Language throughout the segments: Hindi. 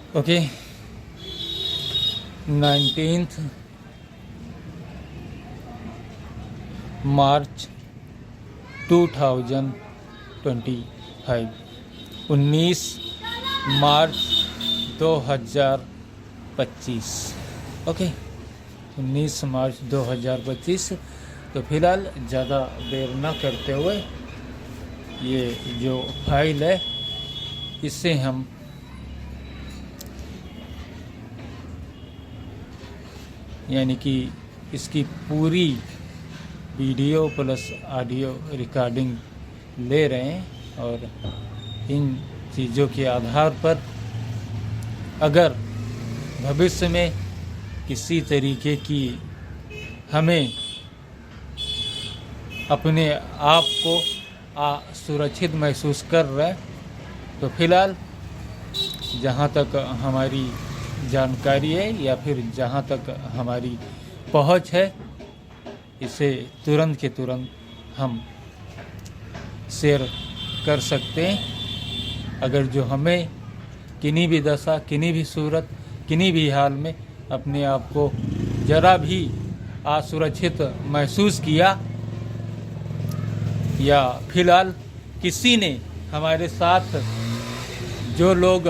ओके, 19 मार्च 2025, 19 मार्च 2025। ओके, 19 मार्च 2025। तो फिलहाल ज़्यादा देर ना करते हुए ये जो फाइल है इससे हम यानी कि इसकी पूरी वीडियो प्लस ऑडियो रिकॉर्डिंग ले रहे हैं, और इन चीज़ों के आधार पर अगर भविष्य में किसी तरीके की हमें अपने आप को सुरक्षित महसूस कर रहे हैं, तो फिलहाल जहाँ तक हमारी जानकारी है या फिर जहाँ तक हमारी पहुँच है, इसे तुरंत के तुरंत हम शेयर कर सकते हैं। अगर जो हमें किन्हीं भी दशा, किन्हीं भी सूरत, किन्हीं भी हाल में अपने आप को ज़रा भी असुरक्षित महसूस किया, या फिलहाल किसी ने हमारे साथ जो लोग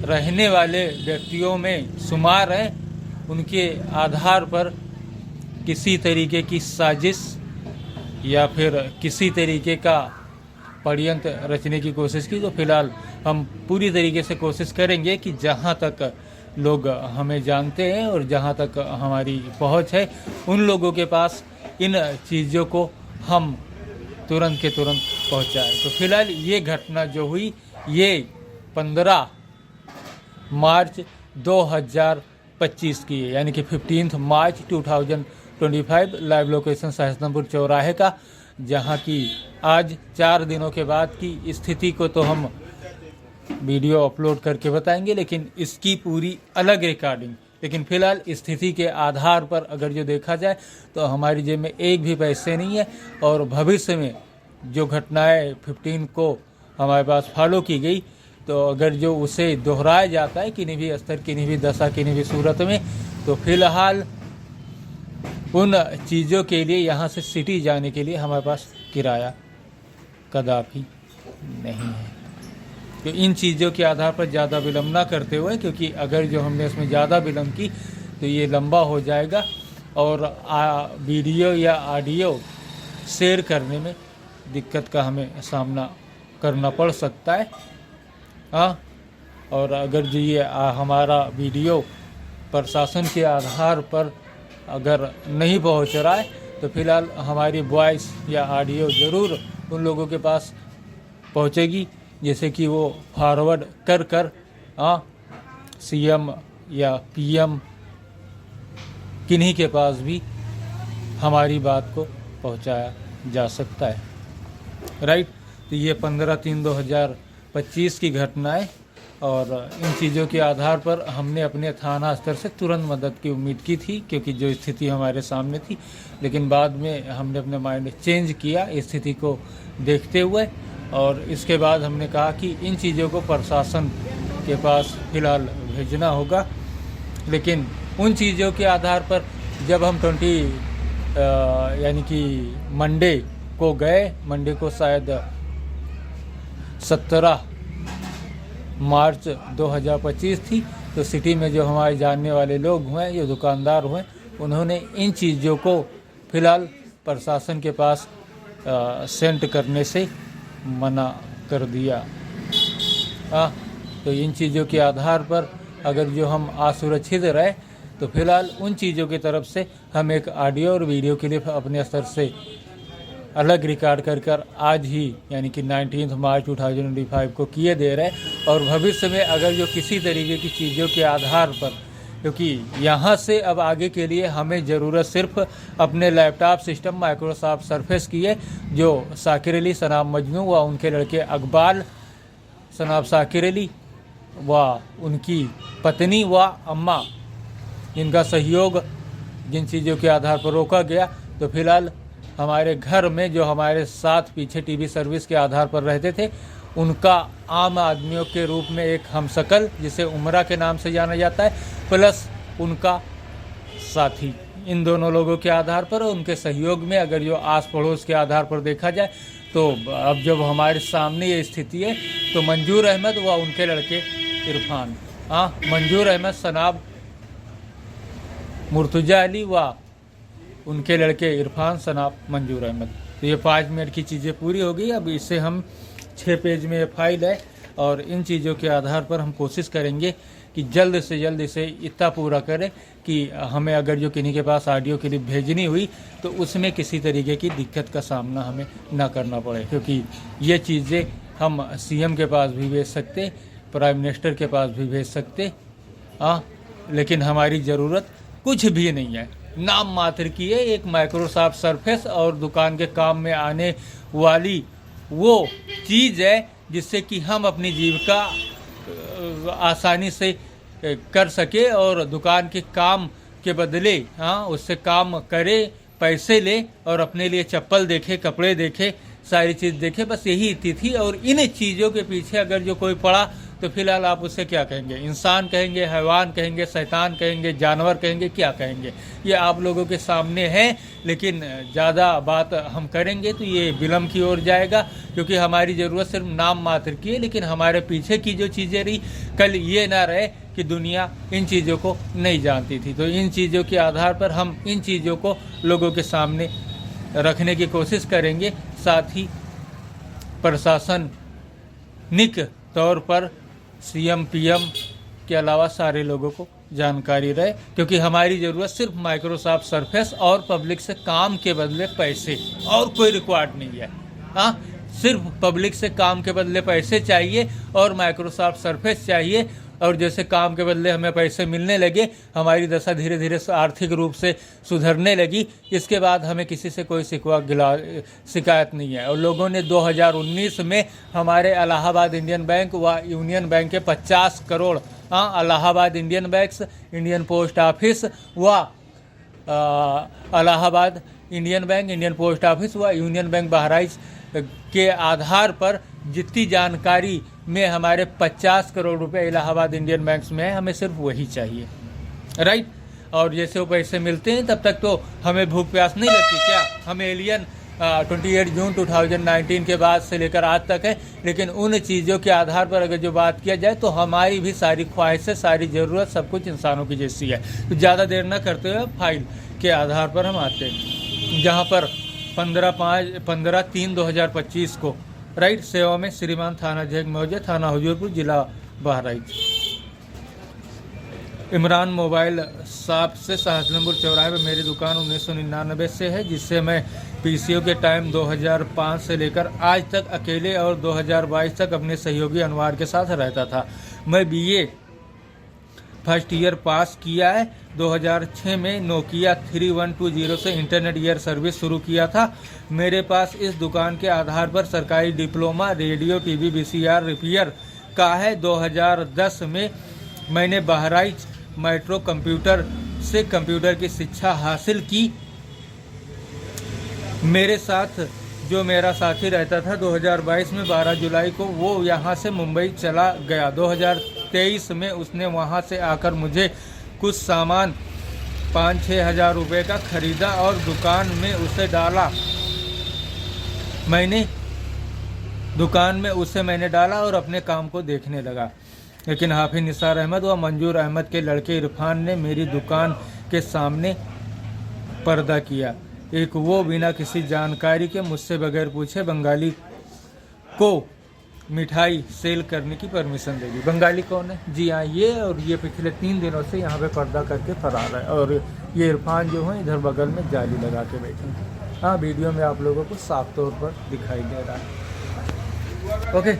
रहने वाले व्यक्तियों में शुमार हैं, उनके आधार पर किसी तरीके की साजिश या फिर किसी तरीके का षड्यंत्र रचने की कोशिश की, तो फिलहाल हम पूरी तरीके से कोशिश करेंगे कि जहां तक लोग हमें जानते हैं और जहां तक हमारी पहुंच है, उन लोगों के पास इन चीज़ों को हम तुरंत के तुरंत पहुंचाएं। तो फिलहाल ये घटना जो हुई, ये 15 मार्च 2025 की है, यानी कि 15 मार्च 2025। लाइव लोकेशन सहारनपुर चौराहे का, जहां की आज 4 दिनों के बाद की स्थिति को तो हम वीडियो अपलोड करके बताएंगे, लेकिन इसकी पूरी अलग रिकॉर्डिंग। लेकिन फिलहाल स्थिति के आधार पर अगर जो देखा जाए तो हमारी जेब में एक भी पैसे नहीं है, और भविष्य में जो घटनाएं 15 को हमारे पास फॉलो की गई, तो अगर जो उसे दोहराया जाता है किन्हीं भी स्तर, किन्हीं भी दशा, किन्हीं भी सूरत में, तो फिलहाल उन चीज़ों के लिए यहाँ से सिटी जाने के लिए हमारे पास किराया कदापि नहीं है। तो इन चीज़ों के आधार पर ज़्यादा विलम्ब ना करते हुए, क्योंकि अगर जो हमने इसमें ज़्यादा विलम्ब की तो ये लंबा हो जाएगा और वीडियो या ऑडियो शेयर करने में दिक्कत का हमें सामना करना पड़ सकता है। हाँ, और अगर जो ये हमारा वीडियो प्रशासन के आधार पर अगर नहीं पहुंच रहा है, तो फिलहाल हमारी वॉइस या ऑडियो ज़रूर उन लोगों के पास पहुंचेगी, जैसे कि वो फॉरवर्ड कर कर सीएम या पीएम किन्हीं के पास भी हमारी बात को पहुंचाया जा सकता है। राइट। तो ये 15/3/2025 की घटना है, और इन चीज़ों के आधार पर हमने अपने थाना स्तर से तुरंत मदद की उम्मीद की थी, क्योंकि जो स्थिति हमारे सामने थी। लेकिन बाद में हमने अपने माइंड चेंज किया स्थिति को देखते हुए, और इसके बाद हमने कहा कि इन चीज़ों को प्रशासन के पास फ़िलहाल भेजना होगा। लेकिन उन चीज़ों के आधार पर जब हम 20 यानी कि मंडे को गए, मंडे को शायद 17 मार्च 2025 थी, तो सिटी में जो हमारे जानने वाले लोग हुए, जो दुकानदार हुए, उन्होंने इन चीज़ों को फ़िलहाल प्रशासन के पास सेंड करने से मना कर दिया। तो इन चीज़ों के आधार पर अगर जो हम असुरक्षित रहे, तो फिलहाल उन चीज़ों की तरफ से हम एक ऑडियो और वीडियो के लिए अपने स्तर से अलग रिकॉर्ड कर आज ही यानी कि 19 मार्च 2025 को किए दे रहे हैं। और भविष्य में अगर जो किसी तरीके की चीज़ों के आधार पर, क्योंकि यहाँ से अब आगे के लिए हमें ज़रूरत सिर्फ अपने लैपटॉप सिस्टम माइक्रोसॉफ्ट सरफेस की है, जो शाकिर अली सनाब मजनू व उनके लड़के अकबाल सनाब शाकिर अली व उनकी पत्नी व अम्मा, जिनका सहयोग जिन चीज़ों के आधार पर रोका गया, तो फिलहाल हमारे घर में जो हमारे साथ पीछे टीवी सर्विस के आधार पर रहते थे, उनका आम आदमियों के रूप में एक हमशक्ल जिसे उमरा के नाम से जाना जाता है, प्लस उनका साथी। इन दोनों लोगों के आधार पर और उनके सहयोग में अगर जो आस पड़ोस के आधार पर देखा जाए तो अब जब हमारे सामने ये स्थिति है तो मंजूर अहमद व उनके लड़के इरफान, मंजूर अहमद सनाब मुर्तजा अली व उनके लड़के इरफान सनाब मंजूर अहमद। तो ये 5 मिनट की चीज़ें पूरी हो गई। अब इससे हम 6 पेज में ये फाइल है और इन चीज़ों के आधार पर हम कोशिश करेंगे कि जल्द से जल्द इसे इतना पूरा करें कि हमें अगर जो किन्हीं के पास ऑडियो क्लिप भेजनी हुई तो उसमें किसी तरीके की दिक्कत का सामना हमें ना करना पड़े, क्योंकि ये चीज़ें हम सीएम के पास भी भेज सकते, प्राइम मिनिस्टर के पास भी भेज सकते, लेकिन हमारी ज़रूरत कुछ भी नहीं है, नाम मात्र की है। एक माइक्रोसॉफ्ट सरफेस और दुकान के काम में आने वाली वो चीज़ है जिससे कि हम अपनी जीविका आसानी से कर सके और दुकान के काम के बदले उससे काम करे, पैसे ले और अपने लिए चप्पल देखे, कपड़े देखे, सारी चीज़ देखे, बस यही थी। और इन चीज़ों के पीछे अगर जो कोई पड़ा तो फिलहाल आप उसे क्या कहेंगे? इंसान कहेंगे, हैवान कहेंगे, शैतान कहेंगे, जानवर कहेंगे, क्या कहेंगे? ये आप लोगों के सामने है, लेकिन ज़्यादा बात हम करेंगे तो ये विलम्ब की ओर जाएगा, क्योंकि हमारी ज़रूरत सिर्फ नाम मात्र की है, लेकिन हमारे पीछे की जो चीज़ें रही कल ये ना रहे कि दुनिया इन चीज़ों को नहीं जानती थी। तो इन चीज़ों के आधार पर हम इन चीज़ों को लोगों के सामने रखने की कोशिश करेंगे, साथ ही प्रशासनिक तौर पर सीएम पीएम के अलावा सारे लोगों को जानकारी रहे, क्योंकि हमारी ज़रूरत सिर्फ माइक्रोसॉफ्ट सरफेस और पब्लिक से काम के बदले पैसे, और कोई रिक्वायर्ड नहीं है। सिर्फ पब्लिक से काम के बदले पैसे चाहिए और माइक्रोसॉफ्ट सरफेस चाहिए, और जैसे काम के बदले हमें पैसे मिलने लगे, हमारी दशा धीरे धीरे आर्थिक रूप से सुधरने लगी, इसके बाद हमें किसी से कोई शिकायत नहीं है। और लोगों ने 2019 में हमारे इलाहाबाद इंडियन बैंक व यूनियन बैंक के 50 crore, Allahabad Indian bank, Indian post office व Allahabad Indian bank, Indian post office व यूनियन बैंक बहराइच के आधार पर जितनी जानकारी में हमारे 50 करोड़ रुपए इलाहाबाद इंडियन बैंक में है, हमें सिर्फ वही चाहिए, राइट। और जैसे वो पैसे मिलते हैं तब तक तो हमें भूख प्यास नहीं लगती क्या? हमें एलियन 28 जून 2019 के बाद से लेकर आज तक है, लेकिन उन चीज़ों के आधार पर अगर जो बात किया जाए तो हमारी भी सारी ख्वाहिशें, सारी ज़रूरत, सब कुछ इंसानों की जैसी है। तो ज़्यादा देर न करते हुए फाइल के आधार पर हम आते हैं, जहाँ पर 15/3/2025 को राइट सेवा में श्रीमान थाना जैग मौजे, थाना हुजूरपुर, जिला बहराइच। इमरान मोबाइल शॉप से सहसनपुर चौराहे पर मेरी दुकान 1999 से है, जिससे मैं पीसीओ के टाइम 2005 से लेकर आज तक अकेले और 2022 तक अपने सहयोगी अनवार के साथ रहता था। मैं बीए फर्स्ट ईयर पास किया है। 2006 में नोकिया 3120 से इंटरनेट ईयर सर्विस शुरू किया था। मेरे पास इस दुकान के आधार पर सरकारी diploma radio, TV, VCR repair का है। 2010 में मैंने बहराइच मेट्रो कंप्यूटर से कंप्यूटर की शिक्षा हासिल की। मेरे साथ जो मेरा साथी रहता था 2022 में 12 जुलाई को वो यहाँ से मुंबई चला गया। 2023 में उसने वहाँ से आकर मुझे कुछ सामान 5-6 हज़ार रुपये का खरीदा और दुकान में उसे डाला। मैंने डाला और अपने काम को देखने लगा। लेकिन हाफिज निसार अहमद व मंजूर अहमद के लड़के इरफान ने मेरी दुकान के सामने पर्दा किया। एक वो बिना किसी जानकारी के मुझसे बगैर पूछे बंगाली को मिठाई सेल करने की परमिशन दे दी। बंगाली कौन है? जी हाँ, ये। और ये पिछले 3 दिनों से यहाँ पे पर्दा करके फरार है। और ये इरफान जो है इधर बगल में जाली लगा के बैठे हैं। हाँ, वीडियो में आप लोगों को साफ तौर पर दिखाई दे रहा है। ओके,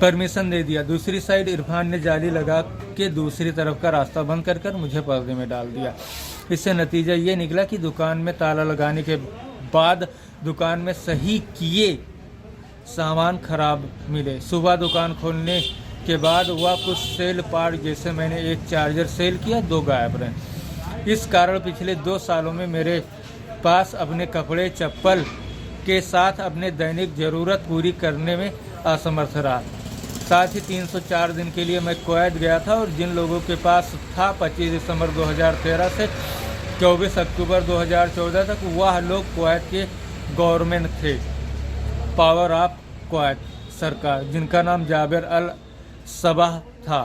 परमिशन दे दिया। दूसरी साइड इरफान ने जाली लगा के दूसरी तरफ का रास्ता बंद कर मुझे पर्दे में डाल दिया। इससे नतीजा ये निकला कि दुकान में ताला लगाने के बाद दुकान में सही किए सामान खराब मिले। सुबह दुकान खोलने के बाद वह कुछ सेल पार्ट, जैसे मैंने एक चार्जर सेल किया, 2 गायब रहे। इस कारण पिछले 2 सालों में मेरे पास अपने कपड़े, चप्पल के साथ अपने दैनिक ज़रूरत पूरी करने में असमर्थ रहा। साथ ही 304 दिन के लिए मैं कुवैत गया था और जिन लोगों के पास था 25 दिसंबर 2013 से 24 अक्टूबर 2014 तक, वह लोग कुवैत के गवर्नमेंट थे, पावर ऑफ कुवैत सरकार, जिनका नाम जाबिर अल सबाह था।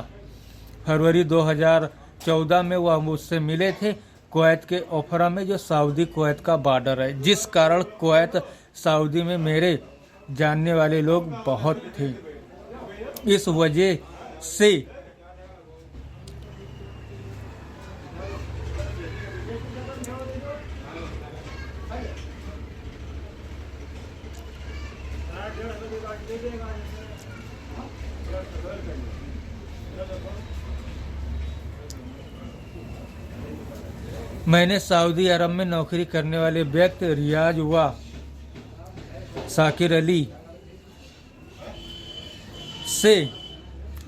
फरवरी 2014 में वह मुझसे मिले थे कुवैत के ओफरा में, जो सऊदी कुवैत का बॉर्डर है, जिस कारण कुवैत सऊदी में मेरे जानने वाले लोग बहुत थे। इस वजह से मैंने सऊदी अरब में नौकरी करने वाले व्यक्ति रियाज व साकिर अली से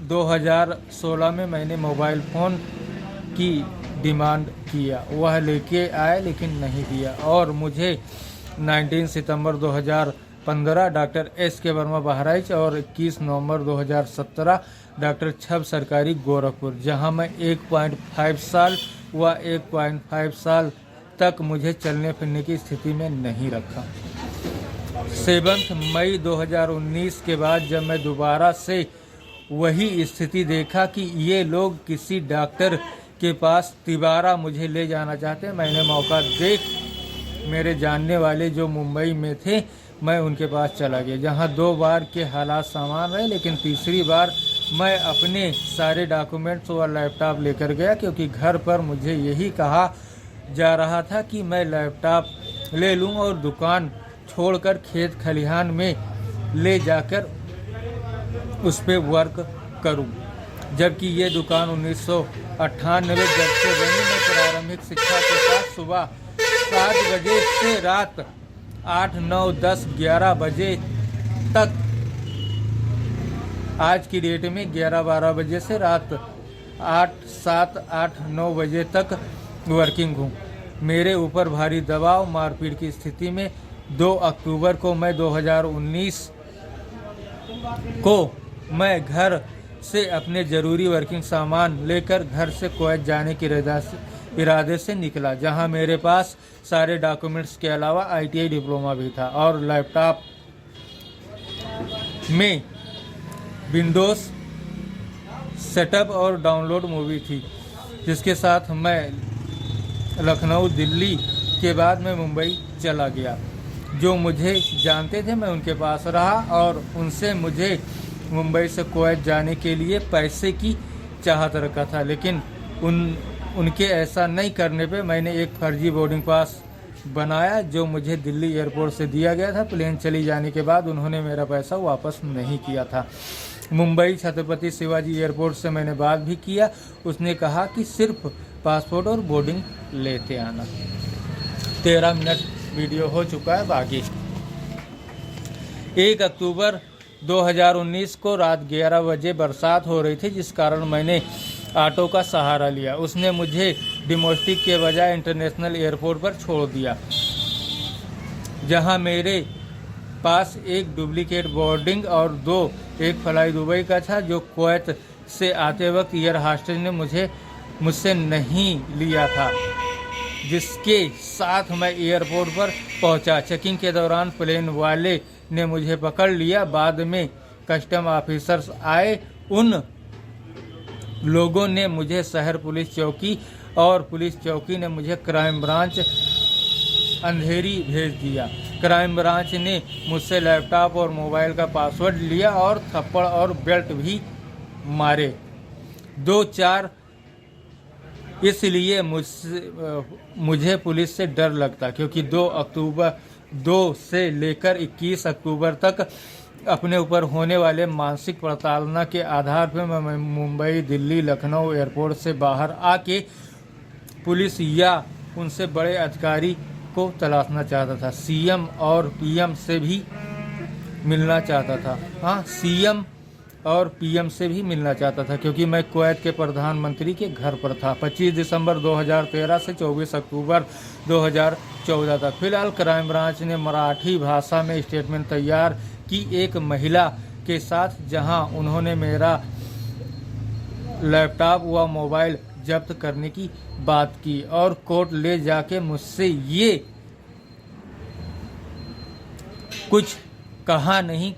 2016 में मैंने मोबाइल फ़ोन की डिमांड किया। वह लेके आए लेकिन नहीं दिया और मुझे 19 सितंबर 2015 डॉक्टर S.K. वर्मा बहराइच और 21 नवंबर 2017 डॉक्टर छब सरकारी गोरखपुर, जहां मैं 1.5 साल व 1.5 साल तक मुझे चलने फिरने की स्थिति में नहीं रखा। 7 मई 2019 के बाद जब मैं दोबारा से वही स्थिति देखा कि ये लोग किसी डॉक्टर के पास तिबारा मुझे ले जाना चाहते हैं, मैंने मौका देख मेरे जानने वाले जो मुंबई में थे, मैं उनके पास चला गया, जहां 2 बार के हालात समान रहे, लेकिन तीसरी बार मैं अपने सारे डॉक्यूमेंट्स और लैपटॉप लेकर गया, क्योंकि घर पर मुझे यही कहा जा रहा था कि मैं लैपटॉप ले लूं और दुकान छोड़कर खेत खलिहान में ले जाकर उस पर वर्क करूं। जबकि ये दुकान 1998 जब से बनी, मैं प्रारंभिक शिक्षा के साथ सुबह 7 बजे से रात 8, 9, 10, 11 बजे तक, आज की डेट में 11-12 बजे से रात 8, 7, 8, 9 बजे तक वर्किंग हूँ। मेरे ऊपर भारी दबाव मारपीट की स्थिति में 2 अक्टूबर को मैं 2019 को मैं घर से अपने ज़रूरी वर्किंग सामान लेकर घर से कुवैत जाने की इरादे से निकला, जहां मेरे पास सारे डॉक्यूमेंट्स के अलावा ITI डिप्लोमा भी था और लैपटॉप में विंडोज़ सेटअप और डाउनलोड मूवी थी, जिसके साथ मैं लखनऊ दिल्ली के बाद मैं मुंबई चला गया। जो मुझे जानते थे मैं उनके पास रहा और उनसे मुझे मुंबई से कुवैत जाने के लिए पैसे की चाहत रखा था, लेकिन उनके ऐसा नहीं करने पे मैंने एक फर्जी बोर्डिंग पास बनाया, जो मुझे दिल्ली एयरपोर्ट से दिया गया था। प्लेन चली जाने के बाद उन्होंने मेरा पैसा वापस नहीं किया था। मुंबई छत्रपति शिवाजी एयरपोर्ट से मैंने बात भी किया, उसने कहा कि सिर्फ पासपोर्ट और बोर्डिंग लेते आना। 13 मिनट वीडियो हो चुका है, बाकी 1 अक्टूबर 2019 को रात 11 बजे बरसात हो रही थी, जिस कारण मैंने ऑटो का सहारा लिया। उसने मुझे डोमेस्टिक के बजाय इंटरनेशनल एयरपोर्ट पर छोड़ दिया, जहां मेरे पास एक डुप्लीकेट बोर्डिंग और 2 एक फ्लाई दुबई का था, जो कुवैत से आते वक्त एयर हॉस्टेज ने मुझसे नहीं लिया था, जिसके साथ मैं एयरपोर्ट पर पहुंचा। चेकिंग के दौरान प्लेन वाले ने मुझे पकड़ लिया। बाद में कस्टम ऑफिसर्स आए, उन लोगों ने मुझे शहर पुलिस चौकी और पुलिस चौकी ने मुझे क्राइम ब्रांच अंधेरी भेज दिया। क्राइम ब्रांच ने मुझसे लैपटॉप और मोबाइल का पासवर्ड लिया और थप्पड़ और बेल्ट भी मारे 2-4। इसलिए मुझे पुलिस से डर लगता, क्योंकि 2 से लेकर 21 अक्टूबर तक अपने ऊपर होने वाले मानसिक प्रताड़ना के आधार पर मैं मुंबई, दिल्ली, लखनऊ एयरपोर्ट से बाहर आके पुलिस या उनसे बड़े अधिकारी को तलाशना चाहता था। CM और PM से भी मिलना चाहता था। हाँ, CM और पीएम से भी मिलना चाहता था, क्योंकि मैं कुवैत के प्रधानमंत्री के घर पर था 25 दिसंबर 2013 से 24 अक्टूबर 2014 तक। फिलहाल क्राइम ब्रांच ने मराठी भाषा में स्टेटमेंट तैयार की एक महिला के साथ, जहां उन्होंने मेरा लैपटॉप व मोबाइल जब्त करने की बात की और कोर्ट ले जाके मुझसे ये कुछ कहा नहीं,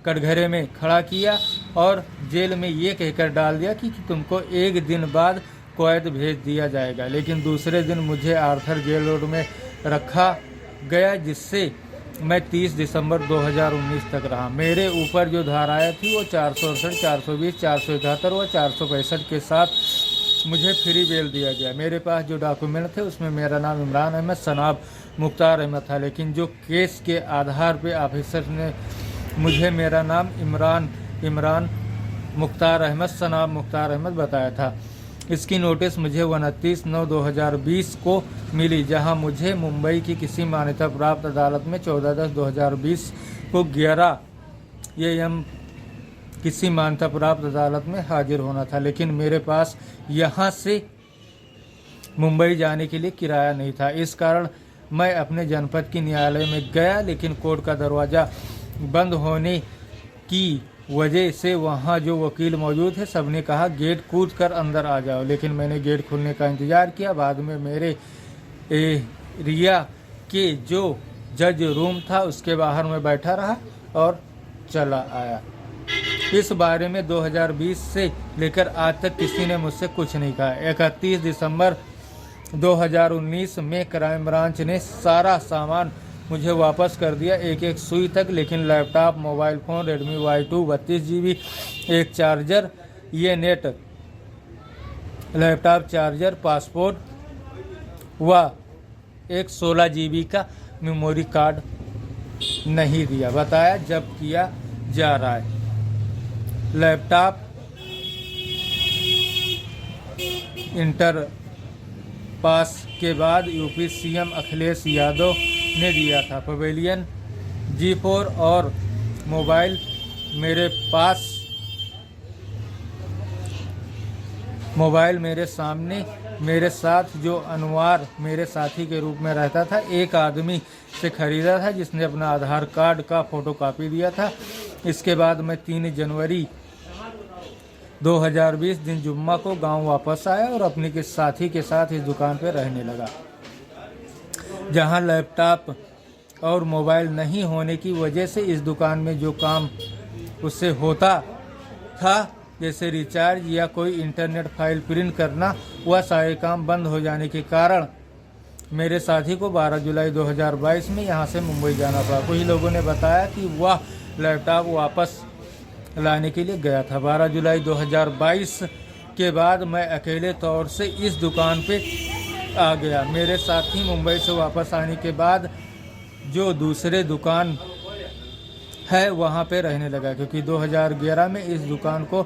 कटघरे में खड़ा किया और जेल में ये कहकर डाल दिया कि तुमको एक दिन बाद कुवैत भेज दिया जाएगा। लेकिन दूसरे दिन मुझे आर्थर जेल रोड में रखा गया, जिससे मैं 30 दिसंबर 2019 तक रहा। मेरे ऊपर जो धाराएं थी वो 468, 420, 471 व 465 के साथ मुझे फ्री बेल दिया गया। मेरे पास जो डॉक्यूमेंट थे उसमें मेरा नाम इमरान अहमद सनाब मुख्तार अहमद था, लेकिन जो केस के आधार पे ऑफिसर ने मुझे मेरा नाम इमरान मुख्तार अहमद सनाब मुख्तार अहमद बताया था। इसकी नोटिस मुझे 29/9/2020 को मिली, जहां मुझे मुंबई की किसी मान्यता प्राप्त अदालत में 14/10/2020 को 11 AM किसी मान्यता प्राप्त अदालत में हाजिर होना था। लेकिन मेरे पास यहां से मुंबई जाने के लिए किराया नहीं था। इस कारण मैं अपने जनपद की न्यायालय में गया, लेकिन कोर्ट का दरवाज़ा बंद होने की वजह से वहाँ जो वकील मौजूद थे सबने कहा गेट कूद कर अंदर आ जाओ। लेकिन मैंने गेट खुलने का इंतज़ार किया। बाद में मेरे एरिया के जो जज रूम था उसके बाहर मैं बैठा रहा और चला आया। इस बारे में 2020 से लेकर आज तक किसी ने मुझसे कुछ नहीं कहा। 31 दिसंबर 2019 में क्राइम ब्रांच ने सारा सामान मुझे वापस कर दिया, एक सुई तक। लेकिन laptop, mobile phone, Redmi Y2 32 GB, एक चार्जर, ये नेट लैपटॉप चार्जर, पासपोर्ट व एक 16 GB का मेमोरी कार्ड नहीं दिया। बताया जब्त किया जा रहा है। लैपटॉप इंटर पास के बाद यूपी CM अखिलेश यादव ने दिया था। पवेलियन G4 और मोबाइल मेरे सामने, मेरे साथ जो अनवार मेरे साथी के रूप में रहता था, एक आदमी से खरीदा था जिसने अपना आधार कार्ड का फोटोकॉपी दिया था। इसके बाद मैं 3 जनवरी 2020 दिन जुम्मा को गांव वापस आया और अपने के साथी के साथ इस दुकान पर रहने लगा, जहां लैपटॉप और मोबाइल नहीं होने की वजह से इस दुकान में जो काम उससे होता था, जैसे रिचार्ज या कोई इंटरनेट फाइल प्रिंट करना, वह सारे काम बंद हो जाने के कारण मेरे साथी को 12 जुलाई 2022 में यहां से मुंबई जाना पड़ा। कुछ लोगों ने बताया कि वह लैपटॉप वापस लाने के लिए गया था। 12 जुलाई 2022 के बाद मैं अकेले तौर से इस दुकान पे आ गया। मेरे साथी मुंबई से वापस आने के बाद जो दूसरे दुकान है वहाँ पे रहने लगा, क्योंकि 2011 में इस दुकान को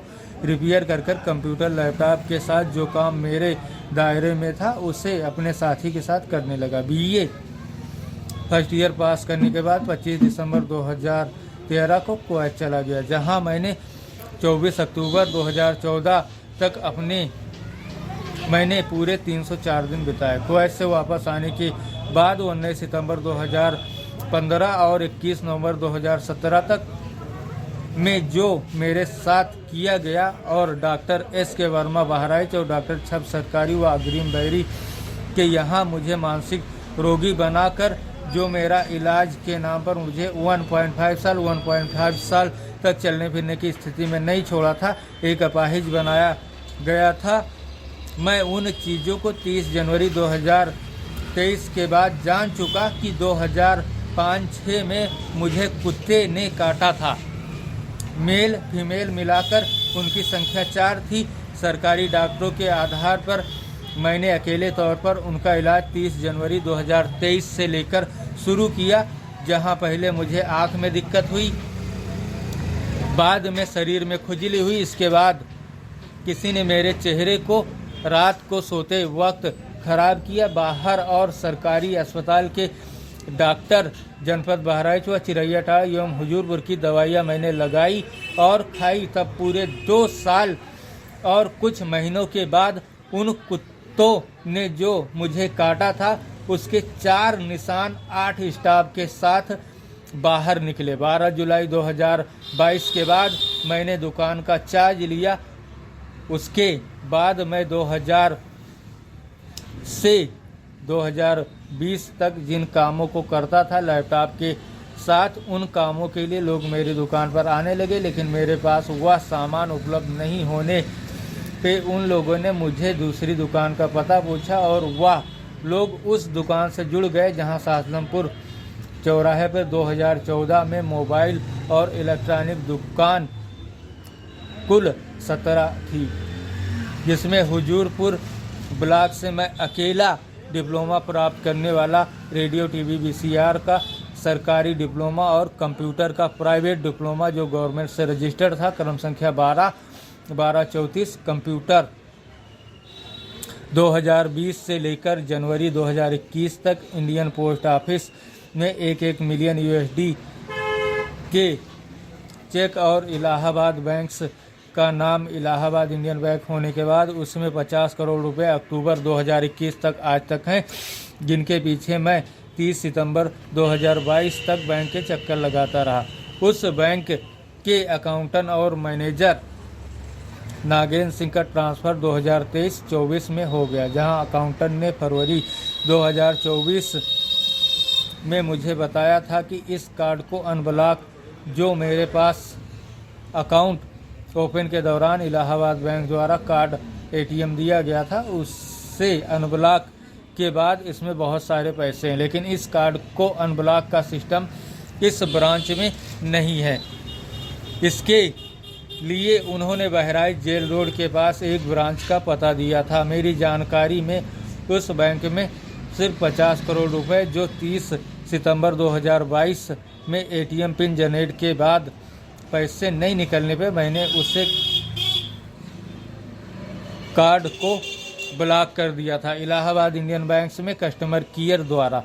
रिपेयर कर कंप्यूटर, लैपटॉप के साथ जो काम मेरे दायरे में था उसे अपने साथी के साथ करने लगा। BA फर्स्ट ईयर पास करने के बाद 25 दिसंबर 2013 को कुवैत चला गया, जहाँ मैंने 24 अक्टूबर 2014 तक मैंने पूरे 304 दिन बिताए। कुवैत से वापस आने के बाद 19 सितंबर 2015 और 21 नवंबर 2017 तक में जो मेरे साथ किया गया, और डॉक्टर SK वर्मा बहराइच और डॉक्टर छब सरकारी व अग्रिम बैरी के यहाँ मुझे मानसिक रोगी बनाकर जो मेरा इलाज के नाम पर मुझे 1.5 साल तक चलने फिरने की स्थिति में नहीं छोड़ा था, एक अपाहिज बनाया गया था। मैं उन चीज़ों को 30 जनवरी 2023 के बाद जान चुका कि 2005-06 में मुझे कुत्ते ने काटा था। मेल फीमेल मिलाकर उनकी संख्या 4 थी। सरकारी डॉक्टरों के आधार पर मैंने अकेले तौर पर उनका इलाज 30 जनवरी 2023 से लेकर शुरू किया, जहां पहले मुझे आँख में दिक्कत हुई, बाद में शरीर में खुजली हुई। इसके बाद किसी ने मेरे चेहरे को रात को सोते वक्त खराब किया। बाहर और सरकारी अस्पताल के डॉक्टर जनपद बहराइच व चिरैयाटांड़ एवं हुजूरपुर की दवाइयाँ मैंने लगाई और खाई। तब पूरे 2 साल और कुछ महीनों के बाद उन कुत्तों ने जो मुझे काटा था उसके 4 निशान 8 स्टाफ के साथ बाहर निकले। 12 जुलाई 2022 के बाद मैंने दुकान का चार्ज लिया। उसके बाद मैं 2000 से 2020 तक जिन कामों को करता था लैपटॉप के साथ, उन कामों के लिए लोग मेरी दुकान पर आने लगे, लेकिन मेरे पास वह सामान उपलब्ध नहीं होने पे उन लोगों ने मुझे दूसरी दुकान का पता पूछा और वह लोग उस दुकान से जुड़ गए जहां सासलमपुर चौराहे पर 2014 में मोबाइल और इलेक्ट्रॉनिक दुकान कुल 17 थी, जिसमें हुजूरपुर ब्लॉक से मैं अकेला डिप्लोमा प्राप्त करने वाला रेडियो टीवी VCR का सरकारी डिप्लोमा और कंप्यूटर का प्राइवेट डिप्लोमा जो गवर्नमेंट से रजिस्टर्ड था, क्रम संख्या 1234 कंप्यूटर 2020 से लेकर जनवरी 2021 तक इंडियन पोस्ट ऑफिस में 1 मिलियन USD के चेक और इलाहाबाद बैंक्स का नाम इलाहाबाद इंडियन बैंक होने के बाद उसमें 50 करोड़ रुपए अक्टूबर 2021 तक आज तक हैं, जिनके पीछे मैं 30 सितंबर 2022 तक बैंक के चक्कर लगाता रहा। उस बैंक के अकाउंटेंट और मैनेजर नागेंद्र सिंह का ट्रांसफ़र 2023-24 में हो गया, जहां अकाउंटेंट ने फरवरी 2024 में मुझे बताया था कि इस कार्ड को अनब्लॉक, जो मेरे पास अकाउंट ओपन के दौरान इलाहाबाद बैंक द्वारा कार्ड ATM दिया गया था, उससे अनब्लॉक के बाद इसमें बहुत सारे पैसे हैं, लेकिन इस कार्ड को अनब्लॉक का सिस्टम इस ब्रांच में नहीं है। इसके लिए उन्होंने बहराइच जेल रोड के पास एक ब्रांच का पता दिया था। मेरी जानकारी में उस बैंक में सिर्फ 50 करोड़ रुपए, जो 30 सितंबर 2022 में ATM पिन जनरेट के बाद पैसे नहीं निकलने पे मैंने उसे कार्ड को ब्लॉक कर दिया था। इलाहाबाद इंडियन बैंक में कस्टमर केयर द्वारा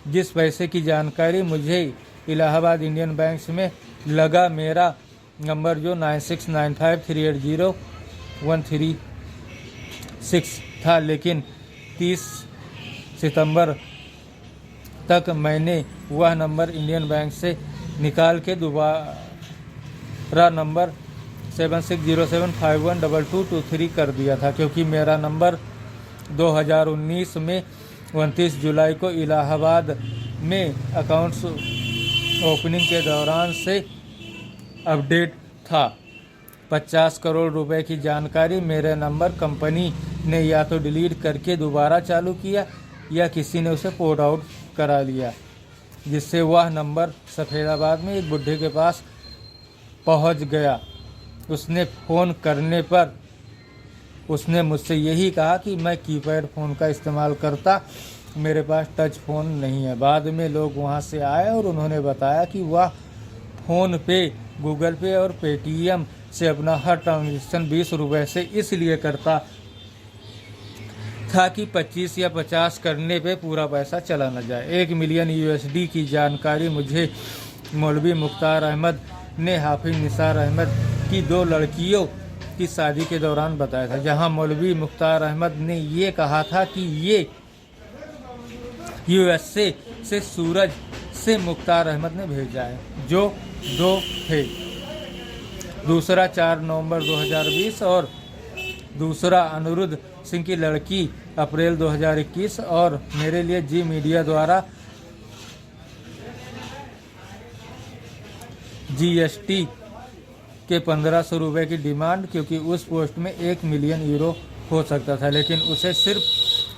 जिस पैसे की जानकारी मुझे इलाहाबाद इंडियन बैंक में लगा, मेरा नंबर जो 9695380136 था, लेकिन 30 सितंबर तक मैंने वह नंबर इंडियन बैंक से निकाल के दोबारा नंबर 7607512223 कर दिया था, क्योंकि मेरा नंबर 2019 में 29 जुलाई को इलाहाबाद में अकाउंट्स ओपनिंग के दौरान से अपडेट था। 50 करोड़ रुपए की जानकारी मेरे नंबर कंपनी ने या तो डिलीट करके दोबारा चालू किया या किसी ने उसे पोर्ट आउट करा लिया, जिससे वह नंबर सफ़ेदाबाद में एक बुढ़े के पास पहुंच गया। उसने फ़ोन करने पर उसने मुझसे यही कहा कि मैं कीपैड फ़ोन का इस्तेमाल करता, मेरे पास टच फ़ोन नहीं है। बाद में लोग वहां से आए और उन्होंने बताया कि वह फ़ोन पे, गूगल पे और पेटीएम से अपना हर ट्रांजेक्शन 20 रुपये से इसलिए करता था कि 25 या 50 करने पे पूरा पैसा चला न जाए। 1 मिलियन USD की जानकारी मुझे मौलवी मुख्तार अहमद ने हाफिज निसार अहमद की 2 लड़कियों की शादी के दौरान बताया था, जहां मौलवी मुख्तार अहमद ने ये कहा था कि ये USA से सूरज से मुख्तार अहमद ने भेजा है, जो 2 थे। दूसरा 4 नवंबर 2020 और दूसरा अनुरुद्ध सिंह की लड़की अप्रैल 2021 और मेरे लिए जी मीडिया द्वारा GST के 1500 रुपये की डिमांड, क्योंकि उस पोस्ट में 1 मिलियन यूरो हो सकता था, लेकिन उसे सिर्फ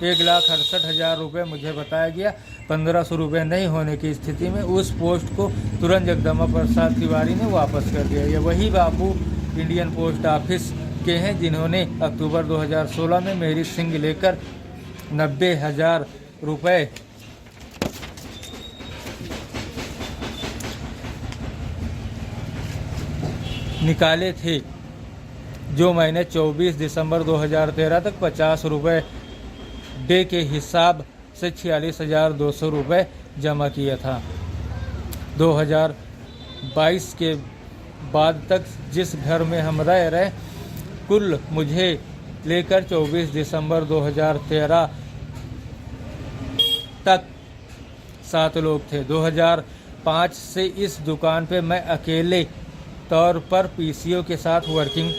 1,68,000 रुपये मुझे बताया गया। 1500 रुपये नहीं होने की स्थिति में उस पोस्ट को तुरंत जगदम्बा प्रसाद तिवारी ने वापस कर दिया। ये वही बाबू इंडियन पोस्ट ऑफिस के हैं जिन्होंने अक्टूबर 2016 में मेरी सिंग लेकर 90,000 रुपये निकाले थे, जो मैंने 24 दिसंबर 2013 तक 50 रुपये डे के हिसाब से 46,200 रुपये जमा किया था। 2022 के बाद तक जिस घर में हम रह रहे, कुल मुझे लेकर 24 दिसंबर 2013 तक 7 लोग थे। 2005 से इस दुकान पे मैं अकेले तौर पर पीसीओ के साथ वर्किंग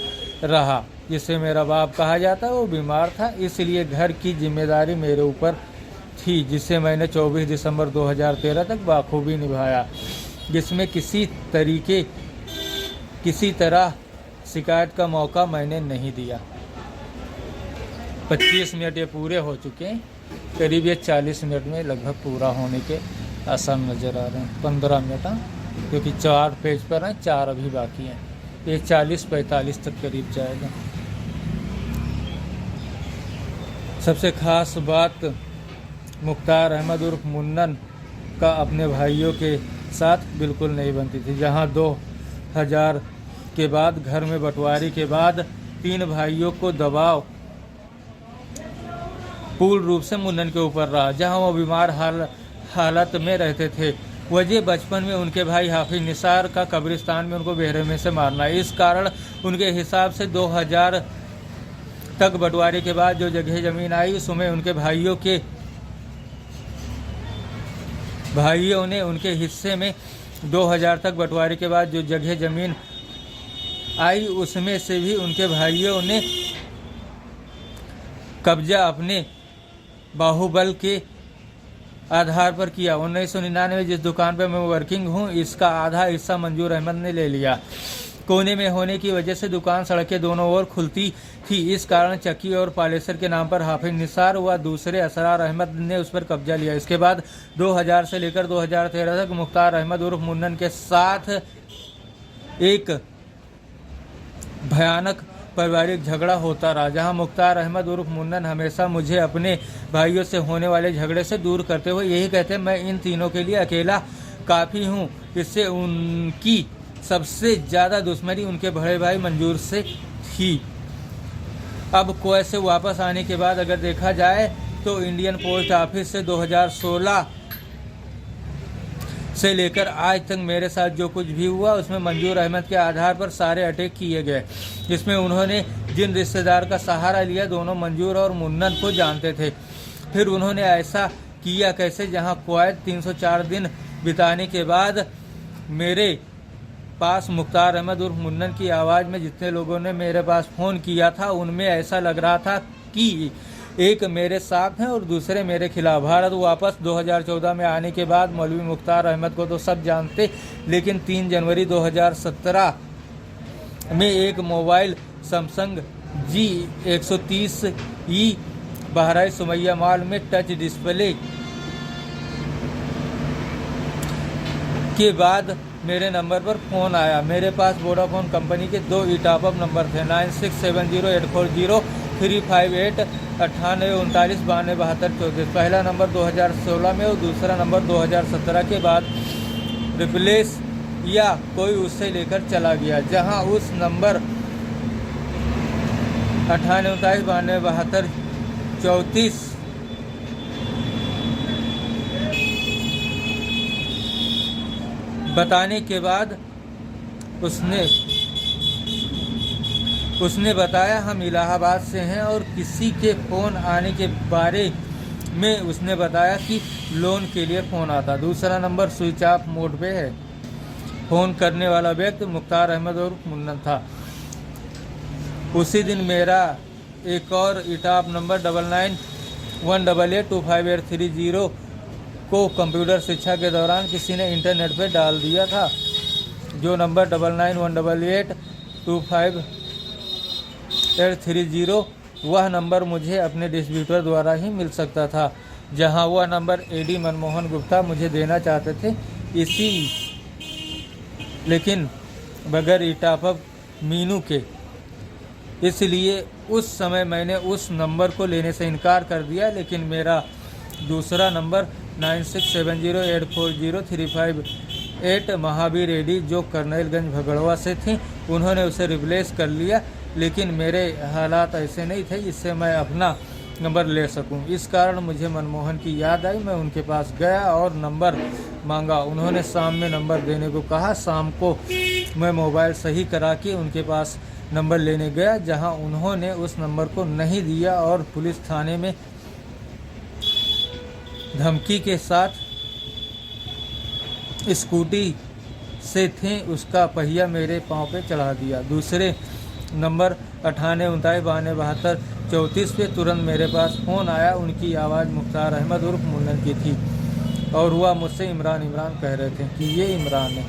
रहा। जिसे मेरा बाप कहा जाता, वो बीमार था, इसलिए घर की जिम्मेदारी मेरे ऊपर थी, जिसे मैंने 24 दिसंबर 2013 तक बाखूबी निभाया, जिसमें किसी तरह शिकायत का मौका मैंने नहीं दिया। 25 मिनट ये पूरे हो चुके हैं, करीब ये 40 मिनट में लगभग पूरा होने के आसार नज़र आ रहे हैं। 15 मिनट, क्योंकि 4 पेज पर हैं, 4 अभी बाकी हैं। ये 40-45 तक करीब जाएगा। सबसे ख़ास बात मुख्तार अहमद उर्फ मुन्नन का अपने भाइयों के साथ बिल्कुल नहीं बनती थी। जहां 2000 के बाद घर में बंटवारे के बाद 3 भाइयों को दबाव पूर्ण रूप से मुन्नन के ऊपर रहा। जहां वो बीमार हालत में रहते थे, वजह बचपन में उनके भाई हाफिज निसार का कब्रिस्तान में उनको बेहरे में से मारना। इस कारण उनके हिसाब से 2000 तक बंटवारे के बाद जो जगह ज़मीन आई, उसमें उनके भाइयों ने उनके हिस्से में 2000 तक बंटवारे के बाद जो जगह ज़मीन आई, उसमें से भी उनके भाइयों ने कब्जा अपने बाहुबल के आधार पर किया। 1999 जिस दुकान पर मैं वर्किंग हूँ, इसका आधा हिस्सा मंजूर अहमद ने ले लिया। कोने में होने की वजह से दुकान सड़क के दोनों ओर खुलती थी। इस कारण चक्की और पालेसर के नाम पर हाफिज निसार व दूसरे असरार अहमद ने उस पर कब्जा लिया। इसके बाद 2000 से लेकर 2013 तक मुख्तार अहमद उर्फ मुन्नन के साथ एक भयानक पारिवारिक झगड़ा होता रहा, जहां मुख्तार अहमद उर्फ मुन्नन हमेशा मुझे अपने भाइयों से होने वाले झगड़े से दूर करते हुए यही कहते, मैं इन तीनों के लिए अकेला काफ़ी हूं। इससे उनकी सबसे ज़्यादा दुश्मनी उनके बड़े भाई मंजूर से थी। अब कुवैत से वापस आने के बाद अगर देखा जाए तो इंडियन पोस्ट ऑफिस से 2016 से लेकर आज तक मेरे साथ जो कुछ भी हुआ, उसमें मंजूर अहमद के आधार पर सारे अटैक किए गए। जिसमें उन्होंने जिन रिश्तेदार का सहारा लिया, दोनों मंजूर और मुन्नन को जानते थे। फिर उन्होंने ऐसा किया कैसे, जहां कुवैत 304 दिन बिताने के बाद मेरे पास मुख्तार अहमद उर्फ मुन्नन की आवाज़ में जितने लोगों ने मेरे पास फ़ोन किया था, उनमें ऐसा लग रहा था कि एक मेरे साथ हैं और दूसरे मेरे खिलाफ। भारत वापस 2014 में आने के बाद मौलवी मुख्तार अहमद को तो सब जानते, लेकिन 3 जनवरी 2017 में एक mobile Samsung G130E Bahraich Sumaiya mall में टच डिस्प्ले के बाद मेरे नंबर पर फ़ोन आया। मेरे पास वोडाफोन कंपनी के 2 ई-टॉपअप नंबर थे, 9670840358 9839927234। पहला नंबर 2016 में और दूसरा नंबर 2017 के बाद रिप्लेस या कोई उससे लेकर चला गया, जहां उस नंबर 9839927234 बताने के बाद उसने बताया हम इलाहाबाद से हैं और किसी के फ़ोन आने के बारे में उसने बताया कि लोन के लिए फ़ोन आता। दूसरा नंबर स्विच ऑफ मोड पे है। फ़ोन करने वाला व्यक्ति मुख्तार अहमद और मुन्नन था। उसी दिन मेरा एक और ई-टॉप नंबर 9918825830 को कंप्यूटर शिक्षा के दौरान किसी ने इंटरनेट पे डाल दिया था। जो नंबर 9918825830 वह नंबर मुझे अपने डिस्ट्रीब्यूटर द्वारा ही मिल सकता था, जहां वह नंबर एडी मनमोहन गुप्ता मुझे देना चाहते थे, लेकिन बगैर ई-टॉपअप मीनू के। इसलिए उस समय मैंने उस नंबर को लेने से इनकार कर दिया, लेकिन मेरा दूसरा नंबर 9670840358 महावीर एडी जो कर्नलगंज भगड़वा से थी, उन्होंने उसे रिप्लेस कर लिया। लेकिन मेरे हालात ऐसे नहीं थे जिससे मैं अपना नंबर ले सकूं। इस कारण मुझे मनमोहन की याद आई। मैं उनके पास गया और नंबर मांगा। उन्होंने शाम में नंबर देने को कहा। शाम को मैं मोबाइल सही करा के उनके पास नंबर लेने गया, जहां उन्होंने उस नंबर को नहीं दिया और पुलिस थाने में धमकी के साथ स्कूटी से थे उसका पहिया मेरे पांव पे चढ़ा दिया। दूसरे नंबर 98 59 92 72 पे तुरंत मेरे पास फ़ोन आया। उनकी आवाज़ मुख्तार अहमद उर्फ मुन्नन की थी और वह मुझसे इमरान इमरान कह रहे थे कि ये इमरान है।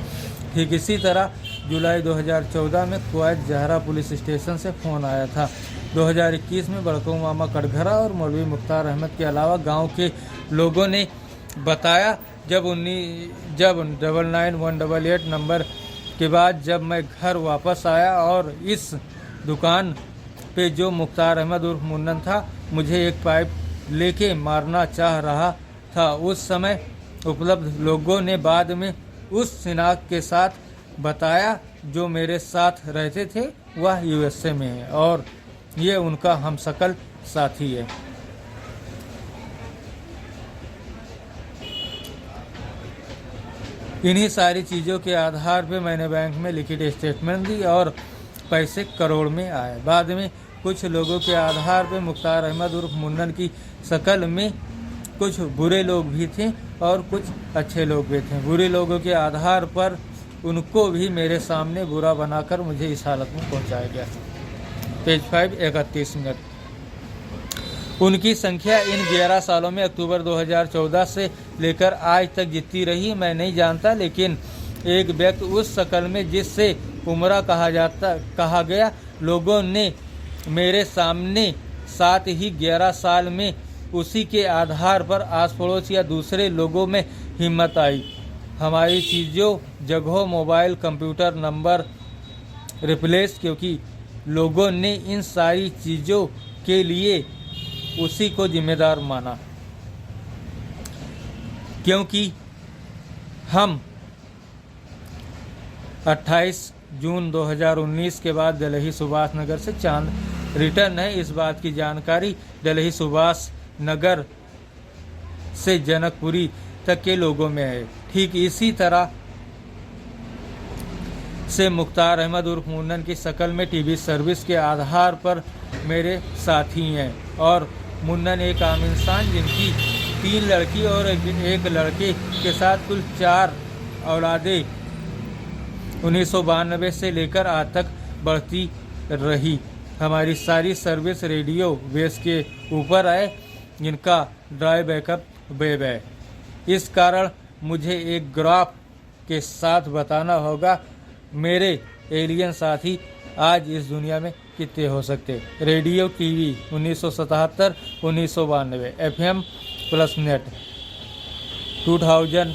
ठीक इसी तरह जुलाई 2014 में कुवैत जहरा पुलिस स्टेशन से फ़ोन आया था। 2021 में बड़कू मामा कटघरा और मौलवी मुख्तार अहमद के अलावा गांव के लोगों ने बताया। जब 999188 नंबर के बाद जब मैं घर वापस आया और इस दुकान पे जो मुख्तार अहमद उर्फ मुन्नन था मुझे एक पाइप लेके मारना चाह रहा था, उस समय उपलब्ध लोगों ने बाद में उस शिनाख्त के साथ बताया जो मेरे साथ रहते थे वह यूएसए में है और ये उनका हमशक्ल साथी है। इन्हीं सारी चीज़ों के आधार पे मैंने बैंक में लिखित स्टेटमेंट दी और पैसे करोड़ में आए। बाद में कुछ लोगों के आधार पे मुख्तार अहमद उर्फ मुन्नन की शक्ल में कुछ बुरे लोग भी थे और कुछ अच्छे लोग भी थे। बुरे लोगों के आधार पर उनको भी मेरे सामने बुरा बनाकर मुझे इस हालत में पहुंचाया गया। Page 5 31 minute. उनकी संख्या इन 11 सालों में अक्टूबर 2014 से लेकर आज तक जितनी रही मैं नहीं जानता, लेकिन एक व्यक्ति उस शक्ल में जिससे उमरा कहा गया लोगों ने मेरे सामने, साथ ही 11 साल में उसी के आधार पर आस पड़ोस या दूसरे लोगों में हिम्मत आई। हमारी चीज़ों, जगहों, मोबाइल, कंप्यूटर नंबर रिप्लेस, क्योंकि लोगों ने इन सारी चीज़ों के लिए उसी को जिम्मेदार माना, क्योंकि हम 28 जून 2019 के बाद दिल्ली सुभाष नगर से चांद रिटर्न है। इस बात की जानकारी दिल्ली सुभाष नगर से जनकपुरी तक के लोगों में है। ठीक इसी तरह से मुख्तार अहमद उर्फ मुन्नन की शक्ल में टीवी सर्विस के आधार पर मेरे साथी हैं और मुन्नन एक आम इंसान जिनकी 3 लड़की और एक लड़के के साथ कुल 4 औलादें 1992 से लेकर आज तक बढ़ती रही। हमारी सारी सर्विस रेडियो बेस के ऊपर है, जिनका ड्राई बैकअप वेब है। इस कारण मुझे एक ग्राफ के साथ बताना होगा मेरे एलियन साथी आज इस दुनिया में कितने हो सकते। Radio TV 1977 1992, FM plus net 2000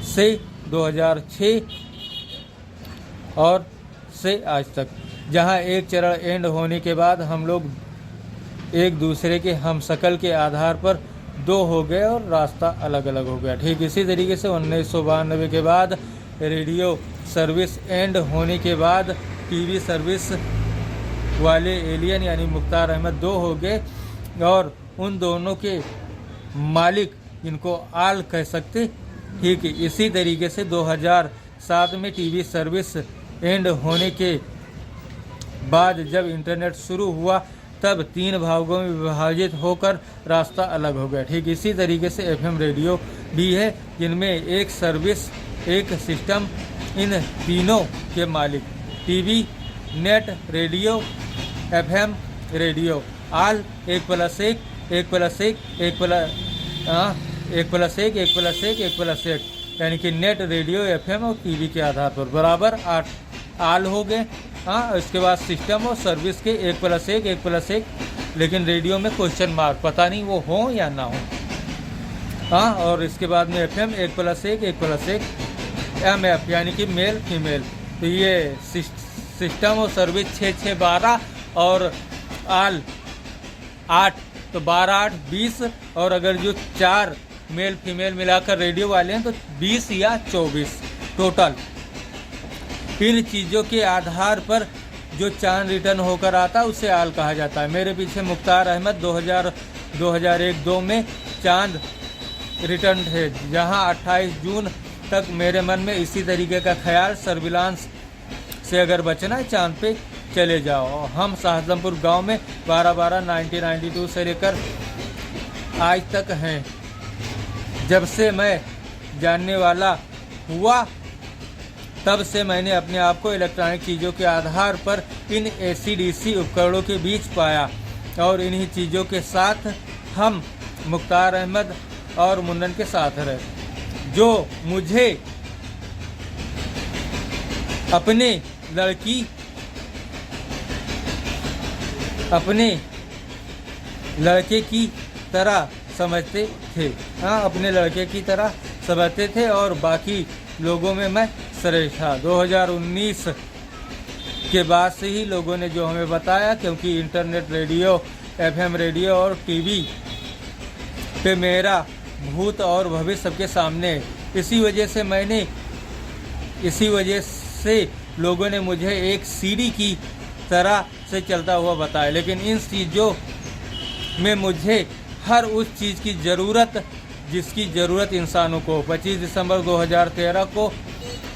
से 2006 और से आज तक, जहां एक चरण एंड होने के बाद हम लोग एक दूसरे के हमशक्ल के आधार पर 2 हो गए और रास्ता अलग अलग हो गया। ठीक इसी तरीके से 1992 के बाद रेडियो सर्विस एंड होने के बाद टीवी सर्विस वाले एलियन यानी मुख्तार अहमद 2 हो गए और उन दोनों के मालिक इनको आल कह सकते। ठीक इसी तरीके से 2007 में टीवी सर्विस एंड होने के बाद जब इंटरनेट शुरू हुआ तब 3 भागों में विभाजित होकर रास्ता अलग हो गया। ठीक इसी तरीके से FM रेडियो भी है, जिनमें एक सर्विस एक सिस्टम इन तीनों के मालिक TV, net radio, FM radio, all 1+1 1+1 1+1 यानी कि नेट रेडियो FM और टीवी के आधार पर बराबर 8 आल हो गए। इसके बाद सिस्टम और सर्विस के 1+1 1+1, लेकिन रेडियो में क्वेश्चन मार्क, पता नहीं वो हो या ना हो। और इसके बाद में FM 1+1 1+1 MF यानी कि मेल फीमेल। तो ये सिस्टम और सर्विस 6 6 12 और आल 8, तो 12 8 20, और अगर जो 4 मेल फीमेल मिलाकर रेडियो वाले हैं तो 20 या 24 टोटल। इन चीज़ों के आधार पर जो चांद रिटर्न होकर आता उसे आल कहा जाता है। मेरे पीछे मुख्तार अहमद 2001-2 में चांद रिटर्न थे, जहां 28 जून तक मेरे मन में इसी तरीके का ख्याल, सर्विलांस से अगर बचना है चांद पे चले जाओ। हम शाहजमपुर गांव में 12/12/1992 से लेकर आज तक हैं। जब से मैं जानने वाला हुआ तब से मैंने अपने आप को इलेक्ट्रॉनिक चीज़ों के आधार पर इन AC/DC उपकरणों के बीच पाया और इन्हीं चीज़ों के साथ हम मुख्तार अहमद और मुन्नन के साथ रहे, जो मुझे अपने लड़के की तरह समझते थे। अपने लड़के की तरह समझते थे और बाकी लोगों में मैं श्रेष्ठ था। 2019 के बाद से ही लोगों ने जो हमें बताया, क्योंकि इंटरनेट, रेडियो, FM रेडियो और TV पे मेरा भूत और भविष्य सबके सामने है। इसी वजह से लोगों ने मुझे एक सीढ़ी की तरह से चलता हुआ बताया, लेकिन इन चीज़ों में मुझे हर उस चीज़ की ज़रूरत जिसकी ज़रूरत इंसानों को। 25 दिसंबर 2013 को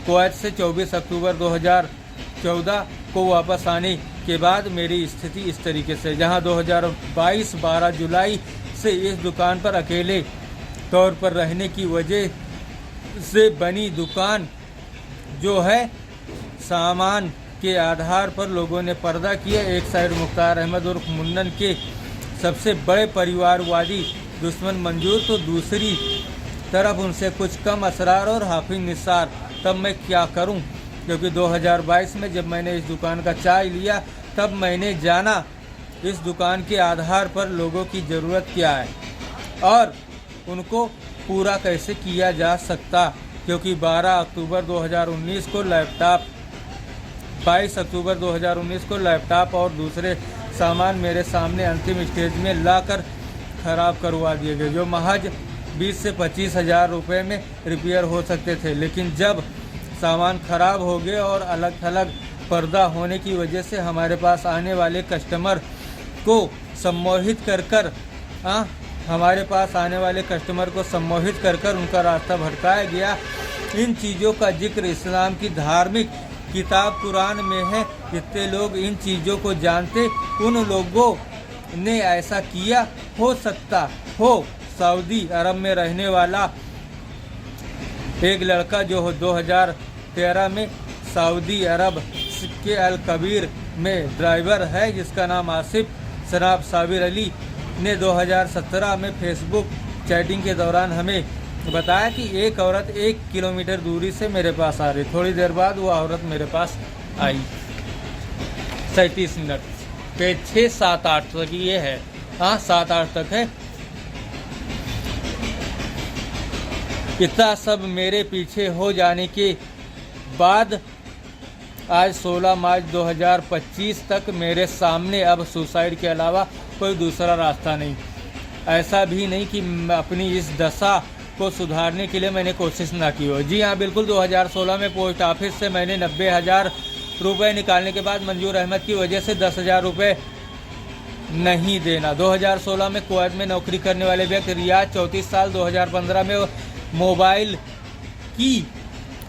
कुवैत से 24 अक्टूबर 2014 को वापस आने के बाद मेरी स्थिति इस तरीके से, जहां 2022 12 जुलाई से इस दुकान पर अकेले तौर पर रहने की वजह से बनी दुकान जो है, सामान के आधार पर लोगों ने पर्दा किया। एक साइड मुख्तार अहमद उर्फ मुन्नन के सबसे बड़े परिवारवादी दुश्मन मंजूर, तो दूसरी तरफ उनसे कुछ कम असरार और हाफिज निसार। तब मैं क्या करूं? क्योंकि 2022 में जब मैंने इस दुकान का चाय लिया तब मैंने जाना इस दुकान के आधार पर लोगों की ज़रूरत क्या है और उनको पूरा कैसे किया जा सकता। क्योंकि 12 अक्टूबर 2019 को लैपटॉप 22 अक्टूबर 2019 को लैपटॉप और दूसरे सामान मेरे सामने अंतिम स्टेज में लाकर ख़राब करवा दिए गए, जो महज 20 से 25 हज़ार रुपये में रिपेयर हो सकते थे। लेकिन जब सामान ख़राब हो गए और अलग थलग पर्दा होने की वजह से हमारे पास आने वाले कस्टमर को सम्मोहित कर कर उनका रास्ता भटकाया गया। इन चीज़ों का जिक्र इस्लाम की धार्मिक किताब कुरान में है। जितने लोग इन चीज़ों को जानते उन लोगों ने ऐसा किया। हो सकता हो सऊदी अरब में रहने वाला एक लड़का जो 2013 में सऊदी अरब के अल कबीर में ड्राइवर है, जिसका नाम आसिफ सनाब साबिर अली, ने 2017 में फेसबुक चैटिंग के दौरान हमें बताया कि एक औरत 1 किलोमीटर दूरी से मेरे पास आ रही। थोड़ी देर बाद वो औरत मेरे पास आई। 37 मिनट पेज 6, 7, 8 तक ये है। 7, 8 तक है। इतना सब मेरे पीछे हो जाने के बाद आज 16 मार्च 2025 तक मेरे सामने अब सुसाइड के अलावा कोई दूसरा रास्ता नहीं। ऐसा भी नहीं कि अपनी इस दशा को सुधारने के लिए मैंने कोशिश ना की हो। जी हाँ, बिल्कुल। 2016 में पोस्ट ऑफिस से मैंने 90,000 रुपये निकालने के बाद मंजूर अहमद की वजह से 10,000 रुपये नहीं देना। 2016 में कुवैत में नौकरी करने वाले व्यक्ति रियाज 34 साल 2015 में मोबाइल की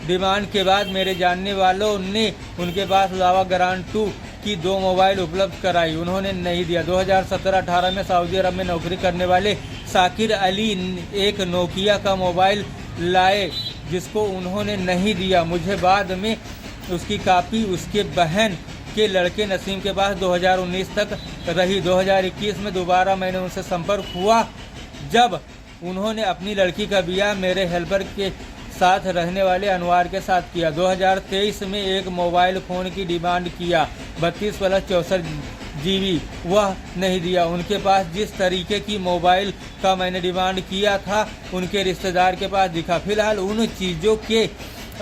डिमांड के बाद मेरे जानने वालों ने उनके पास लावा ग्रांड 2 की 2 मोबाइल उपलब्ध कराई, उन्होंने नहीं दिया। 2017-18 में सऊदी अरब में नौकरी करने वाले साकिर अली एक नोकिया का मोबाइल लाए, जिसको उन्होंने नहीं दिया। मुझे बाद में उसकी कापी उसके बहन के लड़के नसीम के पास 2019 तक रही। 2021 में दोबारा मैंने उनसे संपर्क हुआ जब उन्होंने अपनी लड़की का ब्याह मेरे हेल्पर के साथ रहने वाले अनवार के साथ किया। 2023 में एक मोबाइल फ़ोन की डिमांड किया 32 + 64 GB, वह नहीं दिया। उनके पास जिस तरीके की मोबाइल का मैंने डिमांड किया था उनके रिश्तेदार के पास दिखा। फिलहाल उन चीज़ों के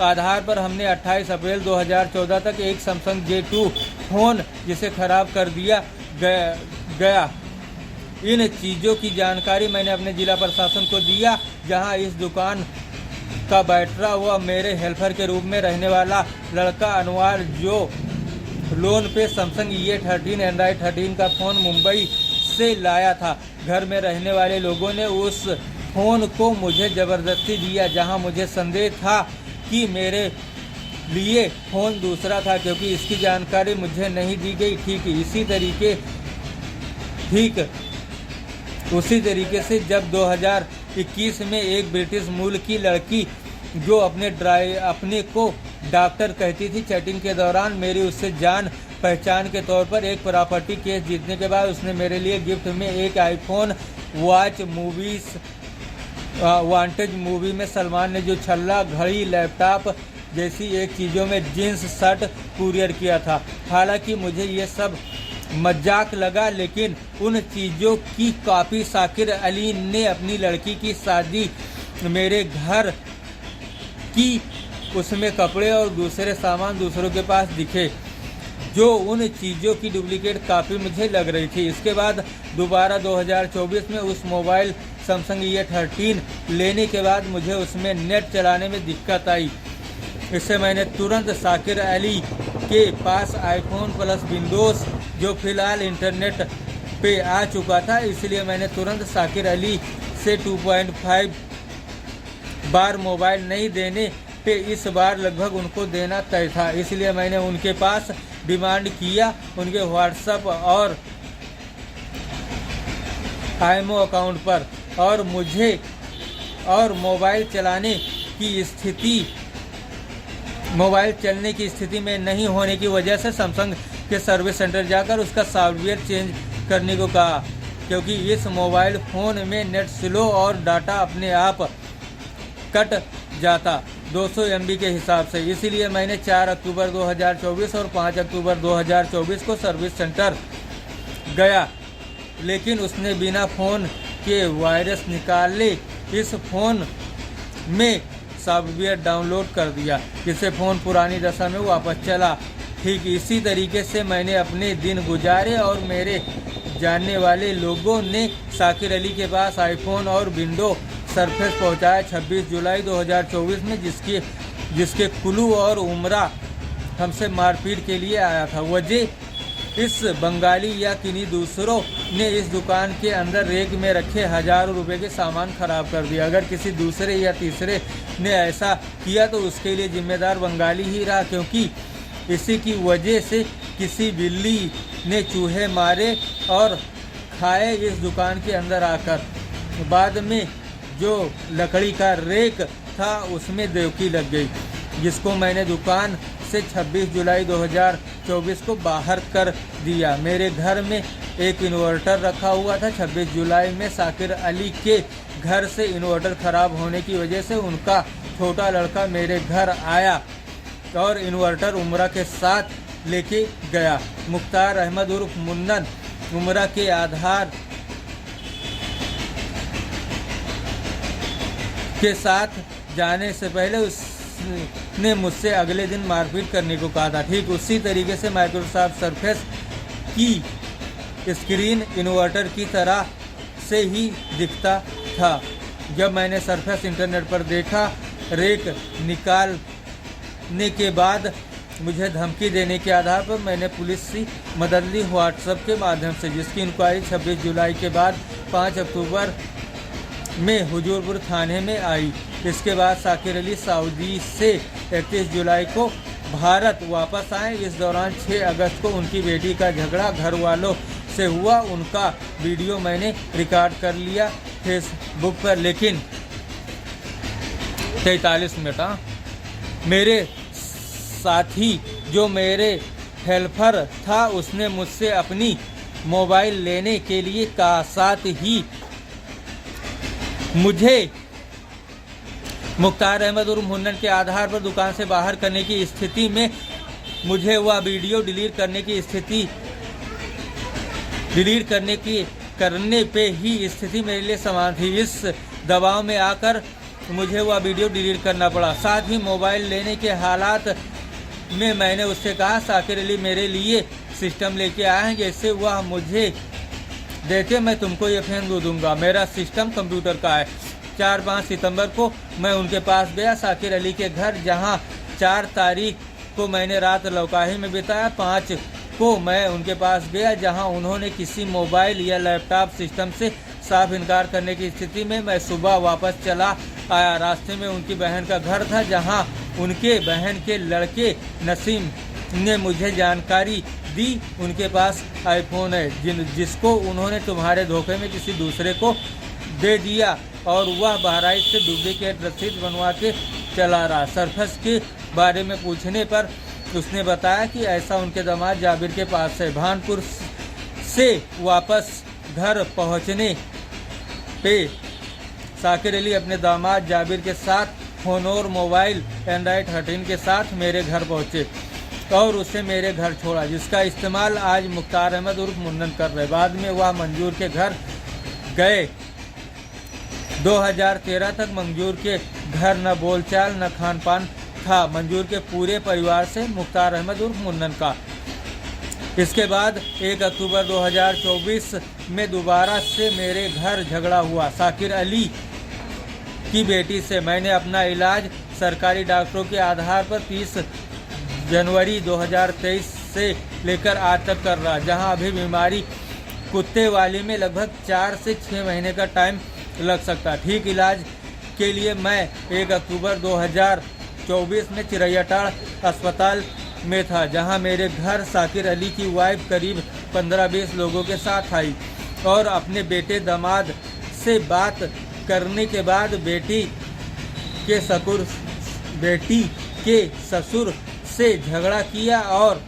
आधार पर हमने 28 अप्रैल 2014 तक एक सैमसंग J2 फ़ोन जिसे ख़राब कर दिया गया। इन चीज़ों की जानकारी मैंने अपने ज़िला प्रशासन को दिया, जहां इस दुकान का बैटरा हुआ मेरे हेल्पर के रूप में रहने वाला लड़का अनवार, जो लोन पे सैमसंग E13 एंड्रॉयड 13 का फ़ोन मुंबई से लाया था। घर में रहने वाले लोगों ने उस फ़ोन को मुझे ज़बरदस्ती दिया, जहां मुझे संदेह था कि मेरे लिए फ़ोन दूसरा था, क्योंकि इसकी जानकारी मुझे नहीं दी गई। ठीक उसी तरीके से जब 2021 में एक ब्रिटिश मूल की लड़की जो अपने को डॉक्टर कहती थी, चैटिंग के दौरान मेरी उससे जान पहचान के तौर पर एक प्रॉपर्टी केस जीतने के बाद उसने मेरे लिए गिफ्ट में एक आईफोन वॉच वांटेज मूवी में सलमान ने जो छल्ला, घड़ी, लैपटॉप जैसी एक चीज़ों में जीन्स शर्ट कुरियर किया था। हालांकि मुझे ये सब मजाक लगा, लेकिन उन चीज़ों की कॉपी शाकिर अली ने अपनी लड़की की शादी मेरे घर की, उसमें कपड़े और दूसरे सामान दूसरों के पास दिखे, जो उन चीज़ों की डुप्लीकेट कॉपी मुझे लग रही थी। इसके बाद दोबारा 2024 में उस मोबाइल सैमसंग E13 लेने के बाद मुझे उसमें नेट चलाने में दिक्कत आई। इससे मैंने तुरंत शाकिर अली के पास आईफोन प्लस विंडोज़ जो फ़िलहाल इंटरनेट पे आ चुका था, इसलिए मैंने तुरंत शाकिर अली से 2.5 बार मोबाइल नहीं देने पे इस बार लगभग उनको देना तय था। इसलिए मैंने उनके पास डिमांड किया उनके व्हाट्सएप और आईमो अकाउंट पर, और मोबाइल चलने की स्थिति में नहीं होने की वजह से सैमसंग के सर्विस सेंटर जाकर उसका सॉफ्टवेयर चेंज करने को कहा, क्योंकि इस मोबाइल फ़ोन में नेट स्लो और डाटा अपने आप कट जाता 200 MB के हिसाब से। इसीलिए मैंने 4 अक्टूबर 2024 और 5 अक्टूबर 2024 को सर्विस सेंटर गया, लेकिन उसने बिना फ़ोन के वायरस निकाले इस फ़ोन में सॉफ्टवेयर डाउनलोड कर दिया, जिससे फ़ोन पुरानी दशा में वापस चला। ठीक इसी तरीके से मैंने अपने दिन गुजारे और मेरे जानने वाले लोगों ने शाकिर अली के पास आईफोन और विंडो सरफेस पहुंचाया 26 जुलाई 2024 में, जिसके कुल्लू और उमरा हमसे मारपीट के लिए आया था। वजह इस बंगाली या किन्हीं दूसरों ने इस दुकान के अंदर रेक में रखे हज़ारों रुपए के सामान खराब कर दिया। अगर किसी दूसरे या तीसरे ने ऐसा किया तो उसके लिए जिम्मेदार बंगाली ही रहा, क्योंकि इसी की वजह से किसी बिल्ली ने चूहे मारे और खाए इस दुकान के अंदर आकर। बाद में जो लकड़ी का रेक था उसमें देवकी लग गई, जिसको मैंने दुकान से 26 जुलाई 2024 को बाहर कर दिया। मेरे घर में एक इन्वर्टर रखा हुआ था। 26 जुलाई में शाकिर अली के घर से इन्वर्टर खराब होने की वजह से उनका छोटा लड़का मेरे घर आया और इन्वर्टर उमरा के साथ लेके गया। मुख्तार अहमद उर्फ मुन्नन उमरा के आधार के साथ जाने से पहले उसने मुझसे अगले दिन मारपीट करने को कहा था। ठीक उसी तरीके से माइक्रोसॉफ्ट सरफेस की स्क्रीन इन्वर्टर की तरह से ही दिखता था। जब मैंने सरफेस इंटरनेट पर देखा, रेक निकालने के बाद मुझे धमकी देने के आधार पर मैंने पुलिस से मदद ली व्हाट्सएप के माध्यम से, जिसकी इंक्वायरी 26 जुलाई के बाद 5 अक्टूबर में हुजूरपुर थाने में आई। इसके बाद शाकिर अली सऊदी से 31 जुलाई को भारत वापस आए। इस दौरान 6 अगस्त को उनकी बेटी का झगड़ा घर वालों से हुआ। उनका वीडियो मैंने रिकॉर्ड कर लिया फेसबुक पर, लेकिन 43 मिनट मेरे साथी जो मेरे हेल्पर था उसने मुझसे अपनी मोबाइल लेने के लिए कहा। साथ ही मुझे मुख्तार अहमद और मुन्नन के आधार पर दुकान से बाहर करने की स्थिति में मुझे वह वीडियो डिलीट करने पे ही स्थिति मेरे लिए समान थी। इस दबाव में आकर मुझे वह वीडियो डिलीट करना पड़ा। साथ ही मोबाइल लेने के हालात में मैंने उससे कहा शाकिर अली मेरे लिए सिस्टम लेके आए हैं, जैसे वह मुझे देखे मैं तुमको ये फ़ोन दूंगा। मेरा सिस्टम कंप्यूटर का है। 4-5 सितंबर को मैं उनके पास गया शाकिर अली के घर, जहां 4 तारीख को मैंने रात लौकाही में बिताया। 5 को मैं उनके पास गया, जहां उन्होंने किसी मोबाइल या लैपटॉप सिस्टम से साफ इनकार करने की स्थिति में मैं सुबह वापस चला आया। रास्ते में उनकी बहन का घर था, जहां उनके बहन के लड़के नसीम ने मुझे जानकारी दी उनके पास आईफोन है, जिसको उन्होंने तुम्हारे धोखे में किसी दूसरे को दे दिया और वह बहराइच से डुप्लीकेट रसीद बनवा के चला रहा। सरफस के बारे में पूछने पर उसने बताया कि ऐसा उनके दामाद जाबिर के पास है। भानपुर से वापस घर पहुंचने पे साकिर अली अपने दामाद जाबिर के साथ होनोर मोबाइल एंड्रॉइड 13 के साथ मेरे घर पहुंचे और उसे मेरे घर छोड़ा, जिसका इस्तेमाल आज मुख्तार अहमद उर्फ मुन्नन कर रहे। बाद में वह मंजूर के घर गए। 2013 तक मंजूर के घर न बोलचाल न खान पान था मंजूर के पूरे परिवार से, मुख्तार अहमद उर्फ मुन्नन का। इसके बाद 1 अक्टूबर 2024 में दोबारा से मेरे घर झगड़ा हुआ। साकिर अली की बेटी से मैंने अपना इलाज सरकारी डॉक्टरों के आधार पर 30 जनवरी 2023 से लेकर आज तक कर रहा, जहां अभी बीमारी कुत्ते वाली में लगभग 4 से 6 महीने का टाइम लग सकता। ठीक इलाज के लिए मैं 1 अक्टूबर 2024 में चिरैयाटाड़ अस्पताल में था, जहां मेरे घर साकिर अली की वाइफ करीब 15-20 लोगों के साथ आई और अपने बेटे दामाद से बात करने के बाद बेटी के ससुर से झगड़ा किया और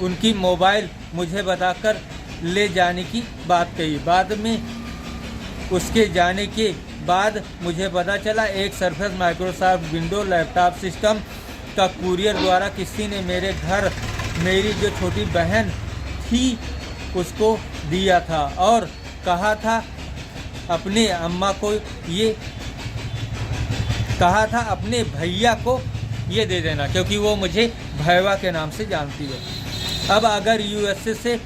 उनकी मोबाइल मुझे बताकर ले जाने की बात कही। बाद में उसके जाने के बाद मुझे पता चला एक surface Microsoft window laptop system का कुरियर द्वारा किसी ने मेरे घर मेरी जो छोटी बहन थी उसको दिया था और कहा था अपने भैया को ये दे देना, क्योंकि वो मुझे भैया के नाम से जानती है। अब अगर यूएसए से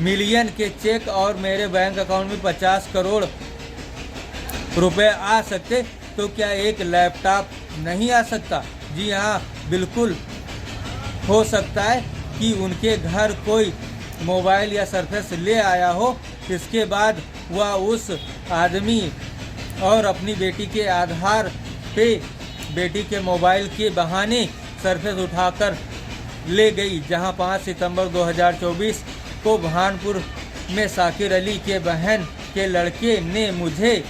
मिलियन के चेक और मेरे बैंक अकाउंट में 50 करोड़ रुपए आ सकते तो क्या एक लैपटॉप नहीं आ सकता? जी हाँ, बिल्कुल हो सकता है कि उनके घर कोई मोबाइल या सरफेस ले आया हो। इसके बाद वह उस आदमी और अपनी बेटी के आधार पे बेटी के मोबाइल के बहाने सरफेस उठाकर ले गई, जहां 5 सितंबर 2024 को भानपुर में साकिर अली के बहन के लड़के ने मुझे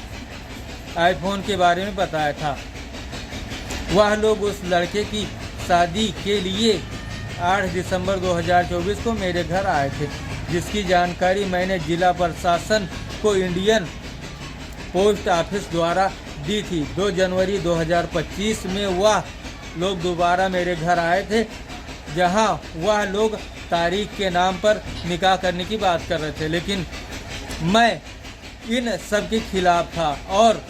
आईफोन के बारे में बताया था। वह लोग उस लड़के की शादी के लिए 8 दिसंबर 2024 को मेरे घर आए थे, जिसकी जानकारी मैंने जिला प्रशासन को इंडियन पोस्ट ऑफिस द्वारा दी थी। 2 जनवरी 2025 में वह लोग दोबारा मेरे घर आए थे, जहां वह लोग तारीख के नाम पर निकाह करने की बात कर रहे थे, लेकिन मैं इन सब के खिलाफ था और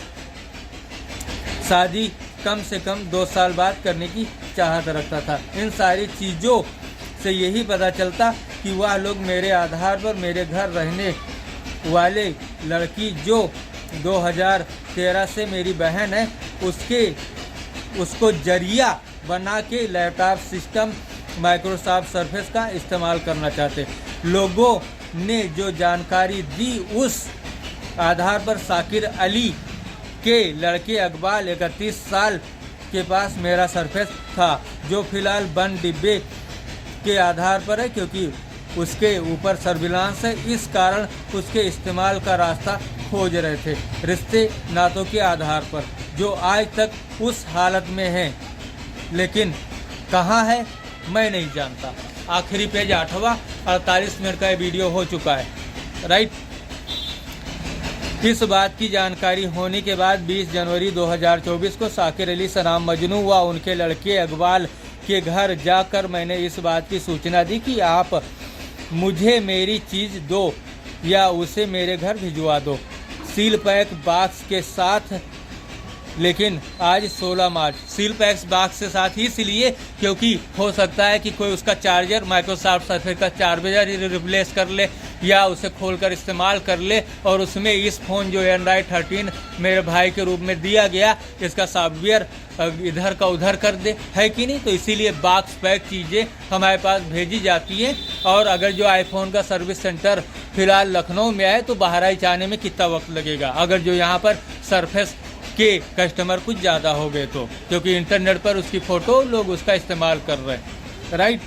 शादी कम से कम 2 साल बाद करने की चाहत रखता था। इन सारी चीज़ों से यही पता चलता कि वह लोग मेरे आधार पर मेरे घर रहने वाले लड़की जो 2013 से मेरी बहन है उसको जरिया बना के लैपटॉप सिस्टम माइक्रोसॉफ्ट सरफेस का इस्तेमाल करना चाहते। लोगों ने जो जानकारी दी उस आधार पर साकिर अली के लड़के अकबाल 31 साल के पास मेरा सरफेस था, जो फिलहाल बंद डिब्बे के आधार पर है, क्योंकि उसके ऊपर सर्विलांस है। इस कारण उसके इस्तेमाल का रास्ता खोज रहे थे रिश्ते नातों के आधार पर, जो आज तक उस हालत में है, लेकिन कहाँ है मैं नहीं जानता। आखिरी पेज 8वां 48 मिनट का वीडियो हो चुका है, राइट। इस बात की जानकारी होने के बाद 20 जनवरी 2024 को साकिर अली सनाम मजनू व उनके लड़के अकबाल के घर जाकर मैंने इस बात की सूचना दी कि आप मुझे मेरी चीज़ दो या उसे मेरे घर भिजवा दो। सील पैक बॉक्स के साथ लेकिन आज 16 मार्च सील पैक्स बॉक्स के साथ ही इसलिए क्योंकि हो सकता है कि कोई उसका चार्जर माइक्रोसॉफ्ट सर्फेस का चार्जर रिप्लेस कर ले या उसे खोलकर इस्तेमाल कर ले और उसमें इस फ़ोन जो एंड्रॉयड 13 मेरे भाई के रूप में दिया गया इसका सॉफ्टवेयर इधर का उधर कर दे, है कि नहीं। तो इसीलिए बॉक्स पैक चीज़ें हमारे पास भेजी जाती हैं। और अगर जो आईफोन का सर्विस सेंटर फ़िलहाल लखनऊ में है तो बहराइच आने में कितना वक्त लगेगा, अगर जो यहाँ पर सरफेस के कस्टमर कुछ ज़्यादा हो गए तो, क्योंकि इंटरनेट पर उसकी फ़ोटो लोग उसका इस्तेमाल कर रहे हैं, राइट।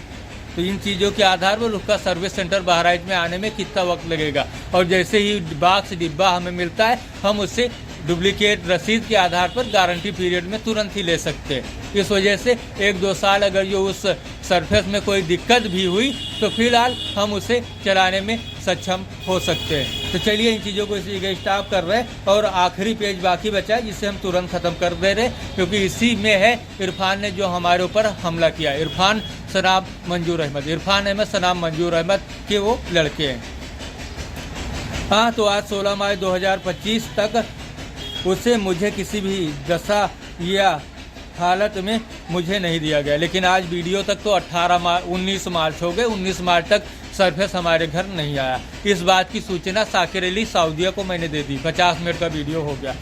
तो इन चीज़ों के आधार पर उसका सर्विस सेंटर बहराइच में आने में कितना वक्त लगेगा। और जैसे ही बॉक्स डिब्बा हमें मिलता है हम उससे डुप्लीकेट रसीद के आधार पर गारंटी पीरियड में तुरंत ही ले सकते हैं। इस वजह से 1-2 साल अगर जो उस सरफेस में कोई दिक्कत भी हुई तो फिलहाल हम उसे चलाने में सक्षम हो सकते हैं। तो चलिए इन चीज़ों को इसी जगह स्टॉप कर रहे हैं और आखिरी पेज बाकी बचा है जिसे हम तुरंत ख़त्म कर दे रहे हैं, क्योंकि इसी में है इरफान ने जो हमारे ऊपर हमला किया। इरफान सनाम मंजूर अहमद, इरफान अहमद सनाम मंजूर अहमद के वो लड़के हैं। हाँ, तो आज 16 मार्च 2025 तक उसे मुझे किसी भी दशा या हालत में मुझे नहीं दिया गया, लेकिन आज वीडियो तक तो 19 मार्च हो गए, 19 मार्च तक सरफेस हमारे घर नहीं आया। इस बात की सूचना साकिर अली सऊदीया को मैंने दे दी। 50 मिनट का वीडियो हो गया।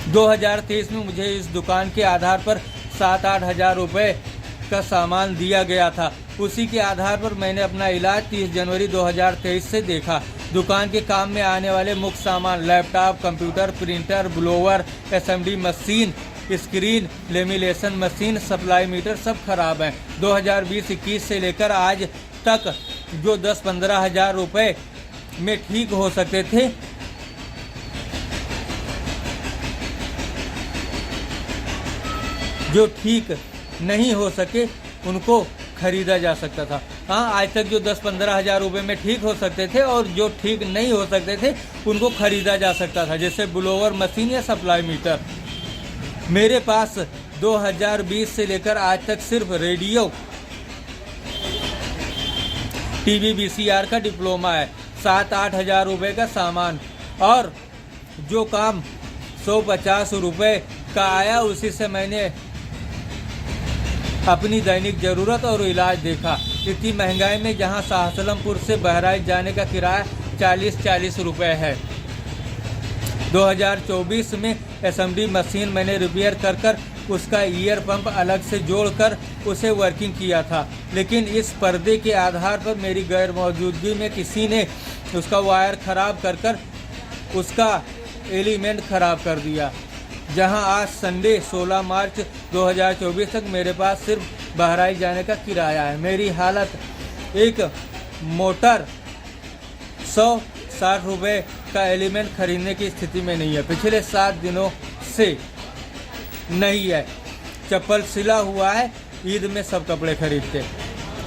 2023 में मुझे इस दुकान के आधार पर 7-8 हज़ार रुपये का सामान दिया गया था। उसी के आधार पर मैंने अपना इलाज 30 जनवरी 2023 से देखा। दुकान के काम में आने वाले मुख्य सामान laptop, computer, printer, blower, SMD machine, screen, lamination machine, supply meter सब खराब हैं। 2020-21 से लेकर आज तक जो 10-15 हज़ार रुपये में ठीक हो सकते थे, जो ठीक नहीं हो सके उनको खरीदा जा सकता था। हाँ, आज तक जो 10-15 हज़ार रुपये में ठीक हो सकते थे और जो ठीक नहीं हो सकते थे उनको खरीदा जा सकता था, जैसे ब्लोवर मशीन या सप्लाई मीटर। मेरे पास 2020 से लेकर आज तक सिर्फ रेडियो, टीवी, VCR का डिप्लोमा है। 7-8 हज़ार रुपये का सामान और जो काम 150 रुपये का आया उसी से मैंने अपनी दैनिक ज़रूरत और इलाज देखा। इतनी महंगाई में जहां शाहसलमपुर से बहराइच जाने का किराया 40 रुपये है। 2024 में एसएमडी मशीन मैंने रिपेयर कर उसका ईयर पंप अलग से जोड़कर उसे वर्किंग किया था, लेकिन इस पर्दे के आधार पर मेरी गैर मौजूदगी में किसी ने उसका वायर ख़राब कर उसका एलिमेंट ख़राब कर दिया। जहां आज संडे 16 मार्च 2024 तक मेरे पास सिर्फ बहराइच जाने का किराया है। मेरी हालत एक मोटर 160 रुपये का एलिमेंट खरीदने की स्थिति में नहीं है। पिछले 7 दिनों से नहीं है। चप्पल सिला हुआ है, ईद में सब कपड़े खरीदते।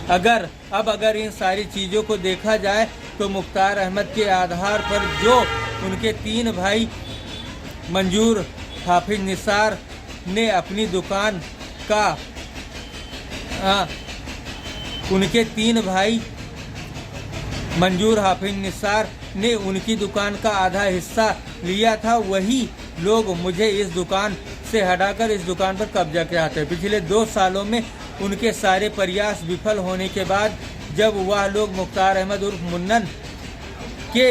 अगर इन सारी चीज़ों को देखा जाए तो मुख्तार अहमद के आधार पर जो उनके 3 भाई मंजूर, हाफिज, निसार ने अपनी दुकान का उनके 3 भाई मंजूर, हाफिज, निसार ने उनकी दुकान का आधा हिस्सा लिया था, वही लोग मुझे इस दुकान से हटाकर इस दुकान पर कब्जा चाहते। पिछले 2 सालों में उनके सारे प्रयास विफल होने के बाद जब वह लोग मुख्तार अहमद उर्फ मुन्नन के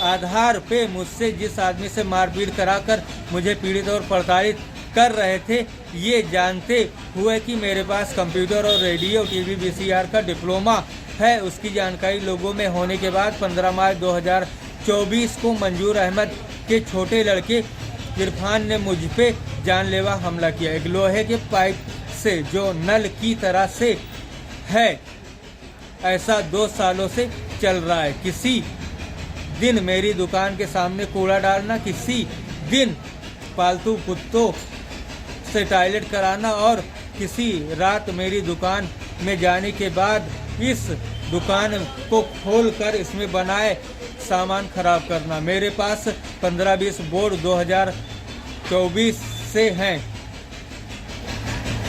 आधार पे मुझसे जिस आदमी से मारपीट कराकर मुझे पीड़ित और प्रताड़ित कर रहे थे, ये जानते हुए कि मेरे पास कंप्यूटर और रेडियो, टीवी, VCR का डिप्लोमा है, उसकी जानकारी लोगों में होने के बाद 15 मार्च 2024 को मंजूर अहमद के छोटे लड़के इरफान ने मुझ पे जानलेवा हमला किया। एक लोहे के पाइप से जो नल की तरह से है, ऐसा 2 सालों से चल रहा है। किसी दिन मेरी दुकान के सामने कूड़ा डालना, किसी दिन पालतू कुत्तों से टॉयलेट कराना और किसी रात मेरी दुकान में जाने के बाद इस दुकान को खोलकर इसमें बनाए सामान खराब करना। मेरे पास 15-20 बोर्ड 2024 से हैं।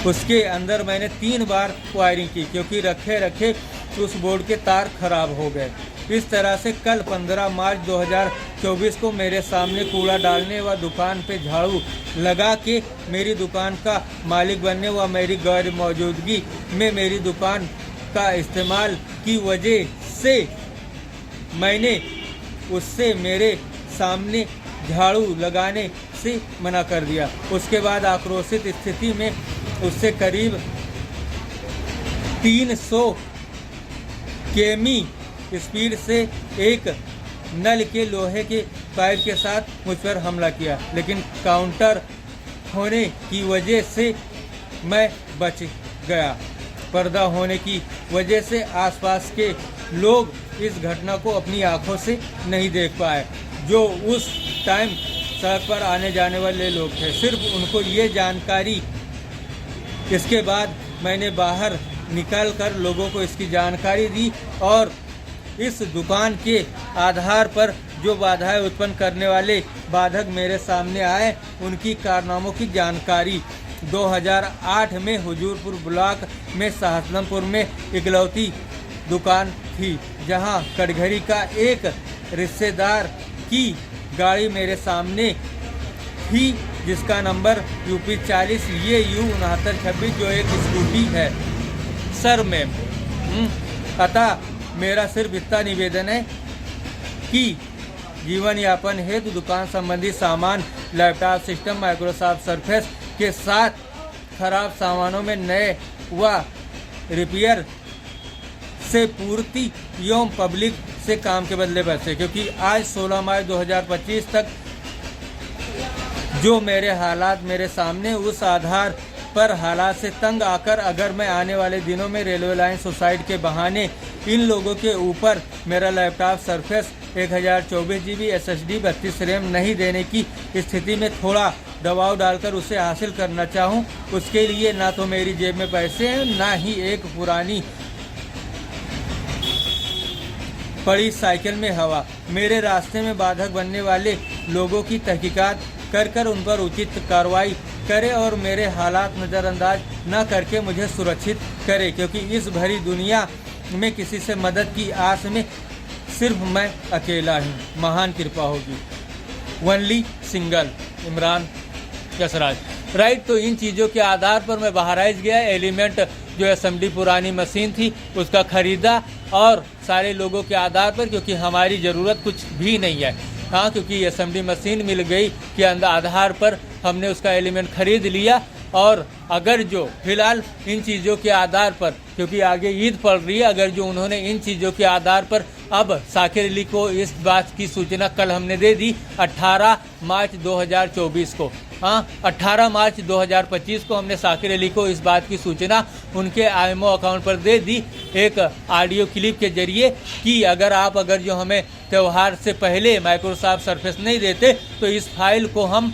उसके अंदर मैंने 3 बार वायरिंग की, क्योंकि रखे उस बोर्ड के तार खराब हो गए। इस तरह से कल 15 मार्च 2024 को मेरे सामने कूड़ा डालने व दुकान पे झाड़ू लगा के मेरी दुकान का मालिक बनने व मेरी गैर मौजूदगी में मेरी दुकान का इस्तेमाल की वजह से मैंने उससे मेरे सामने झाड़ू लगाने से मना कर दिया। उसके बाद आक्रोशित स्थिति में उससे करीब 300 किमी स्पीड से एक नल के लोहे के पाइप के साथ मुझ पर हमला किया, लेकिन काउंटर होने की वजह से मैं बच गया। पर्दा होने की वजह से आसपास के लोग इस घटना को अपनी आंखों से नहीं देख पाए। जो उस टाइम सड़क पर आने जाने वाले लोग थे, सिर्फ उनको ये जानकारी। इसके बाद मैंने बाहर निकल कर लोगों को इसकी जानकारी दी और इस दुकान के आधार पर जो बाधाएं उत्पन्न करने वाले बाधक मेरे सामने आए, उनकी कारनामों की जानकारी 2008 में हुजूरपुर ब्लॉक में सहारनपुर में इकलौती दुकान थी, जहां कटघरी का एक रिश्तेदार की गाड़ी मेरे सामने थी, जिसका नंबर UP 40 ये U 6926 जो एक स्कूटी है। सर मैम, अतः मेरा सिर्फ इतना निवेदन है कि जीवन यापन हेतु दुकान संबंधी सामान, लैपटॉप सिस्टम, माइक्रोसॉफ्ट सरफेस के साथ खराब सामानों में नए व रिपेयर से पूर्ति एवं पब्लिक से काम के बदले पैसे, क्योंकि आज 16 मार्च 2025 तक जो मेरे हालात मेरे सामने, उस आधार पर हालात से तंग आकर अगर मैं आने वाले दिनों में रेलवे लाइन सुसाइड के बहाने इन लोगों के ऊपर मेरा laptop surface 1024 GB SSD 32 RAM नहीं देने की स्थिति में थोड़ा दबाव डालकर उसे हासिल करना चाहूँ, उसके लिए ना तो मेरी जेब में पैसे हैं, ना ही एक पुरानी पड़ी साइकिल में हवा। मेरे रास्ते में बाधक बनने वाले लोगों की तहकीकात कर उन पर उचित कार्रवाई करे और मेरे हालात नज़रअंदाज न करके मुझे सुरक्षित करे, क्योंकि इस भरी दुनिया में किसी से मदद की आस में सिर्फ मैं अकेला हूँ। महान कृपा होगी। Only single Imran Yash Raj. Right, तो इन चीज़ों के आधार पर मैं बहराइच गया, एलिमेंट जो असेंबली पुरानी मशीन थी उसका ख़रीदा और सारे लोगों के आधार पर, क्योंकि हमारी ज़रूरत कुछ भी नहीं है। हाँ, क्योंकि असेंबली मशीन मिल गई के आधार पर हमने उसका एलिमेंट ख़रीद लिया। और अगर जो फिलहाल इन चीज़ों के आधार पर, क्योंकि आगे ईद पड़ रही है, अगर जो उन्होंने इन चीज़ों के आधार पर अब साकिर अली को इस बात की सूचना कल हमने दे दी 18 मार्च 2024 को। हाँ, 18 मार्च 2025 को हमने साकिर अली को इस बात की सूचना उनके IMO अकाउंट पर दे दी एक ऑडियो क्लिप के जरिए कि अगर जो हमें त्यौहार से पहले माइक्रोसॉफ्ट सरफेस नहीं देते तो इस फाइल को हम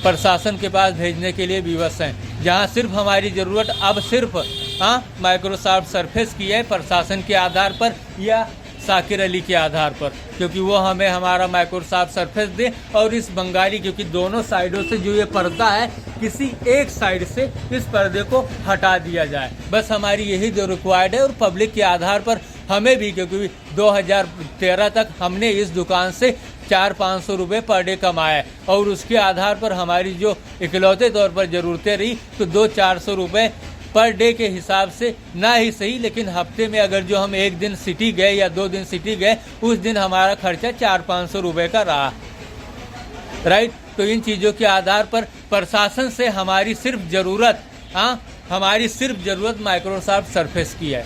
प्रशासन के पास भेजने के लिए विवश हैं, जहां सिर्फ हमारी ज़रूरत अब सिर्फ माइक्रोसॉफ्ट सरफेस की है, प्रशासन के आधार पर या साकिर अली के आधार पर, क्योंकि वो हमें हमारा माइक्रोसॉफ्ट सरफेस दे और इस बंगाली, क्योंकि दोनों साइडों से जो ये पर्दा है किसी एक साइड से इस पर्दे को हटा दिया जाए। बस हमारी यही जो रिक्वायर्ड है। और पब्लिक के आधार पर हमें भी, क्योंकि 2013 तक हमने इस दुकान से 400-500 रुपये पर डे कमाया और उसके आधार पर हमारी जो इकलौते तौर पर ज़रूरतें रही तो 200-400 रुपये पर डे के हिसाब से ना ही सही, लेकिन हफ्ते में अगर जो हम एक दिन सिटी गए या 2 दिन सिटी गए, उस दिन हमारा खर्चा 400-500 रुपये का रहा। राइट, तो इन चीज़ों के आधार पर प्रशासन से हमारी सिर्फ ज़रूरत माइक्रोसॉफ्ट सरफेस की है।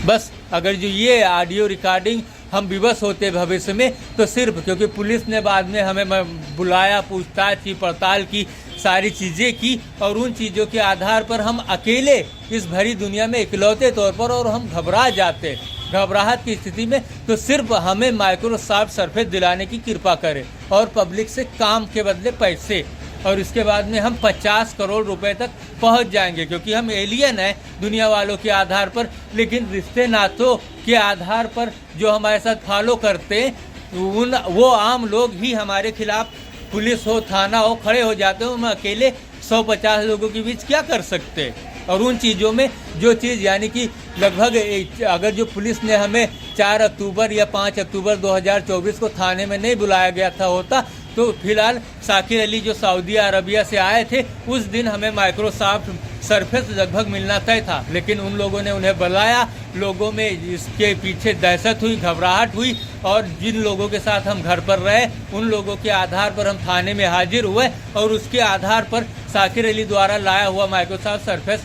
बस अगर जो ये ऑडियो रिकॉर्डिंग हम विवश होते भविष्य में, तो सिर्फ क्योंकि पुलिस ने बाद में हमें बुलाया, पूछताछ की, पड़ताल की, सारी चीज़ें की और उन चीज़ों के आधार पर हम अकेले इस भरी दुनिया में इकलौते तौर पर और हम घबरा जाते, घबराहट की स्थिति में, तो सिर्फ हमें माइक्रोसॉफ्ट सरफेस दिलाने की कृपा करें और पब्लिक से काम के बदले पैसे, और इसके बाद में हम 50 करोड़ रुपए तक पहुंच जाएंगे, क्योंकि हम एलियन हैं दुनिया वालों के आधार पर, लेकिन रिश्ते नातों के आधार पर जो हमारे साथ फॉलो करते हैं वो आम लोग ही हमारे खिलाफ, पुलिस हो, थाना हो, खड़े हो जाते हैं। हम अकेले 150 लोगों के बीच क्या कर सकते हैं। और उन चीज़ों में जो चीज़ यानी कि लगभग अगर जो पुलिस ने हमें 4 अक्टूबर या 5 अक्टूबर 2024 को थाने में नहीं बुलाया गया था होता, तो फिलहाल शाकिर अली जो सऊदी अरबिया से आए थे उस दिन हमें माइक्रोसॉफ्ट सरफेस लगभग मिलना तय था, लेकिन उन लोगों ने उन्हें बुलाया। लोगों में इसके पीछे दहशत हुई, घबराहट हुई, और जिन लोगों के साथ हम घर पर रहे उन लोगों के आधार पर हम थाने में हाजिर हुए, और उसके आधार पर शाकिर अली द्वारा लाया हुआ माइक्रोसॉफ्ट सरफेस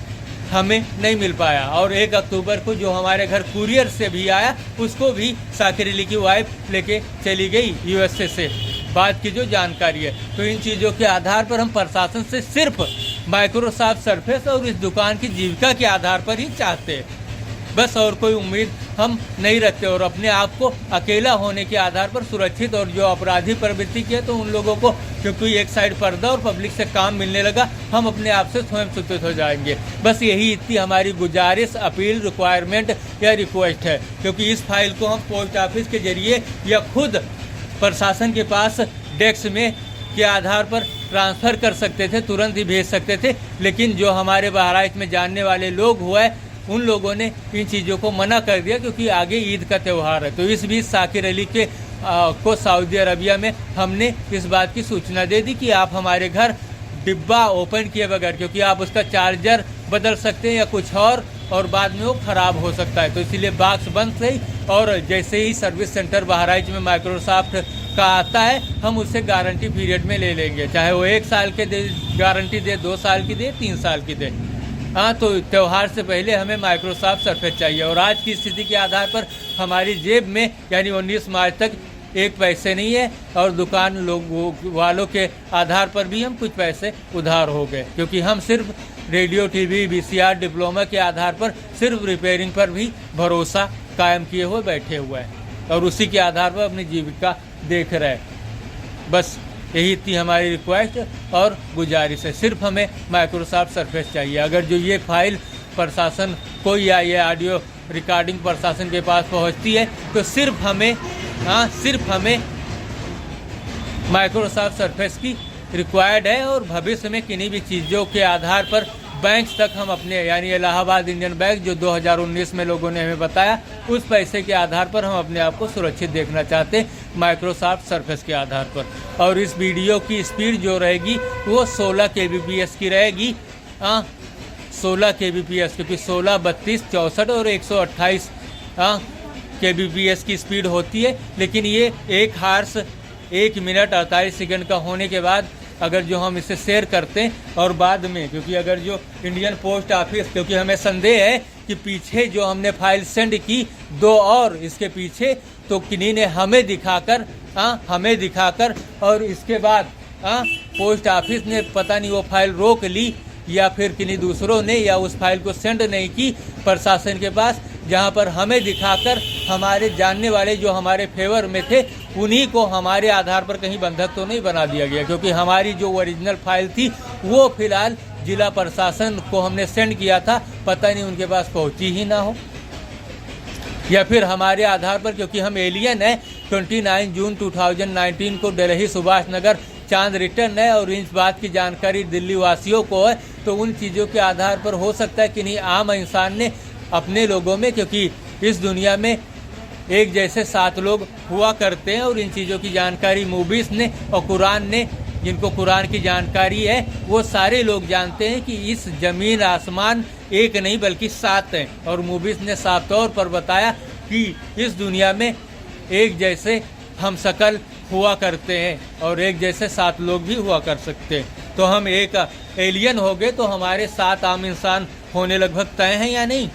हमें नहीं मिल पाया। और 1 अक्टूबर को जो हमारे घर कुरियर से भी आया उसको भी शाकिर अली की वाइफ लेके चली गई यूएसए से, बात की जो जानकारी है। तो इन चीज़ों के आधार पर हम प्रशासन से सिर्फ माइक्रोसॉफ्ट सरफेस और इस दुकान की जीविका के आधार पर ही चाहते हैं, बस और कोई उम्मीद हम नहीं रखते। और अपने आप को अकेला होने के आधार पर सुरक्षित, और जो अपराधी प्रवृत्ति के तो उन लोगों को क्योंकि एक साइड पर्दा और पब्लिक से काम मिलने लगा, हम अपने आप से स्वयं सुरक्षित हो जाएंगे। बस यही इतनी हमारी गुजारिश, अपील, रिक्वायरमेंट या रिक्वेस्ट है, क्योंकि इस फाइल को हम पोस्ट ऑफिस के जरिए या खुद प्रशासन के पास डेस्क में के आधार पर ट्रांसफ़र कर सकते थे, तुरंत ही भेज सकते थे, लेकिन जो हमारे बहराइच में जानने वाले लोग हुए उन लोगों ने इन चीज़ों को मना कर दिया, क्योंकि आगे ईद का त्यौहार है। तो इस बीच शाकिर अली को सऊदी अरबिया में हमने इस बात की सूचना दे दी कि आप हमारे घर डिब्बा ओपन किए बगैर, क्योंकि आप उसका चार्जर बदल सकते हैं या कुछ और बाद में वो ख़राब हो सकता है, तो इसीलिए बॉक्स बंद रही। और जैसे ही सर्विस सेंटर बहराइच में माइक्रोसॉफ्ट का आता है हम उससे गारंटी पीरियड में ले लेंगे, चाहे वो 1 साल के दे गारंटी दे, 2 साल की दे, 3 साल की दे। हाँ, तो त्यौहार से पहले हमें माइक्रोसॉफ्ट सरफेस चाहिए। और आज की स्थिति के आधार पर हमारी जेब में यानी 19 मार्च तक 1 पैसे नहीं है, और दुकान लोगों वालों के आधार पर भी हम कुछ पैसे उधार हो गए, क्योंकि हम सिर्फ रेडियो, टीवी, वीसीआर, डिप्लोमा के आधार पर सिर्फ रिपेयरिंग पर भी भरोसा कायम किए हुए बैठे हुए हैं, और उसी के आधार पर अपनी जीविका देख रहे हैं। बस यही थी हमारी रिक्वेस्ट और गुजारिश है, सिर्फ हमें माइक्रोसॉफ्ट सरफेस चाहिए। अगर जो ये फाइल प्रशासन को या ये ऑडियो रिकॉर्डिंग प्रशासन के पास पहुंचती है तो सिर्फ हमें माइक्रोसॉफ्ट सरफेस की रिक्वायर्ड है, और भविष्य में किन्हीं भी चीज़ों के आधार पर बैंक तक हम अपने यानी इलाहाबाद इंडियन बैंक जो 2019 में लोगों ने हमें बताया उस पैसे के आधार पर हम अपने आप को सुरक्षित देखना चाहते हैं माइक्रोसॉफ्ट सरफेस के आधार पर। और इस वीडियो की स्पीड जो रहेगी वो 16 kbps की रहेगी, 16 kbps, क्योंकि 16, 32, 64 और 128 kbps की स्पीड होती है। लेकिन ये 1 हार्स 1 मिनट 48 सेकंड का होने के बाद अगर जो हम इसे शेयर करते हैं और बाद में, क्योंकि अगर जो इंडियन पोस्ट ऑफिस, क्योंकि हमें संदेह है कि पीछे जो हमने फाइल सेंड की 2 और इसके पीछे तो किन्हीं ने हमें दिखाकर और इसके बाद पोस्ट ऑफिस ने पता नहीं वो फाइल रोक ली या फिर किन्हीं दूसरों ने, या उस फाइल को सेंड नहीं की प्रशासन के पास, जहां पर हमें दिखाकर हमारे जानने वाले जो हमारे फेवर में थे उन्हीं को हमारे आधार पर कहीं बंधक तो नहीं बना दिया गया, क्योंकि हमारी जो ओरिजिनल फाइल थी वो फिलहाल जिला प्रशासन को हमने सेंड किया था, पता नहीं उनके पास पहुंची ही ना हो, या फिर हमारे आधार पर, क्योंकि हम एलियन है, 29 जून 2019 को दिल्ली सुभाष नगर चांद रिटर्न है और इस बात की जानकारी दिल्ली वासियों को है, तो उन चीज़ों के आधार पर हो सकता है कि नहीं आम इंसान ने अपने लोगों में, क्योंकि इस दुनिया में एक जैसे 7 लोग हुआ करते हैं और इन चीज़ों की जानकारी मूवीज़ ने और कुरान ने, जिनको कुरान की जानकारी है वो सारे लोग जानते हैं कि इस ज़मीन आसमान एक नहीं बल्कि 7 हैं, और मूवीज़ ने साफ तौर पर बताया कि इस दुनिया में एक जैसे हम शकल हुआ करते हैं और एक जैसे 7 लोग भी हुआ कर सकते हैं। तो हम एक एलियन हो गए तो हमारे 7 आम इंसान होने लगभग तय हैं या नहीं।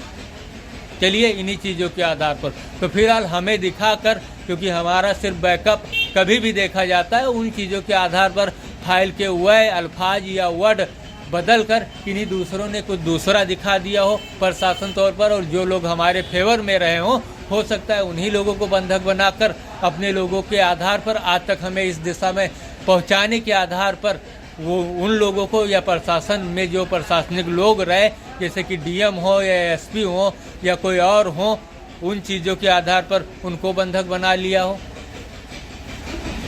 चलिए इन्हीं चीज़ों के आधार पर तो फिलहाल हमें दिखाकर, क्योंकि हमारा सिर्फ बैकअप कभी भी देखा जाता है, उन चीज़ों के आधार पर फाइल के वह अल्फाज या वर्ड बदल कर किन्हीं दूसरों ने कुछ दूसरा दिखा दिया हो प्रशासन तौर पर, और जो लोग हमारे फेवर में रहे हों हो सकता है उन्हीं लोगों को बंधक बनाकर अपने लोगों के आधार पर आज तक हमें इस दिशा में पहुंचाने के आधार पर वो उन लोगों को या प्रशासन में जो प्रशासनिक लोग रहे, जैसे कि डीएम हो या एसपी हो या कोई और हो, उन चीज़ों के आधार पर उनको बंधक बना लिया हो,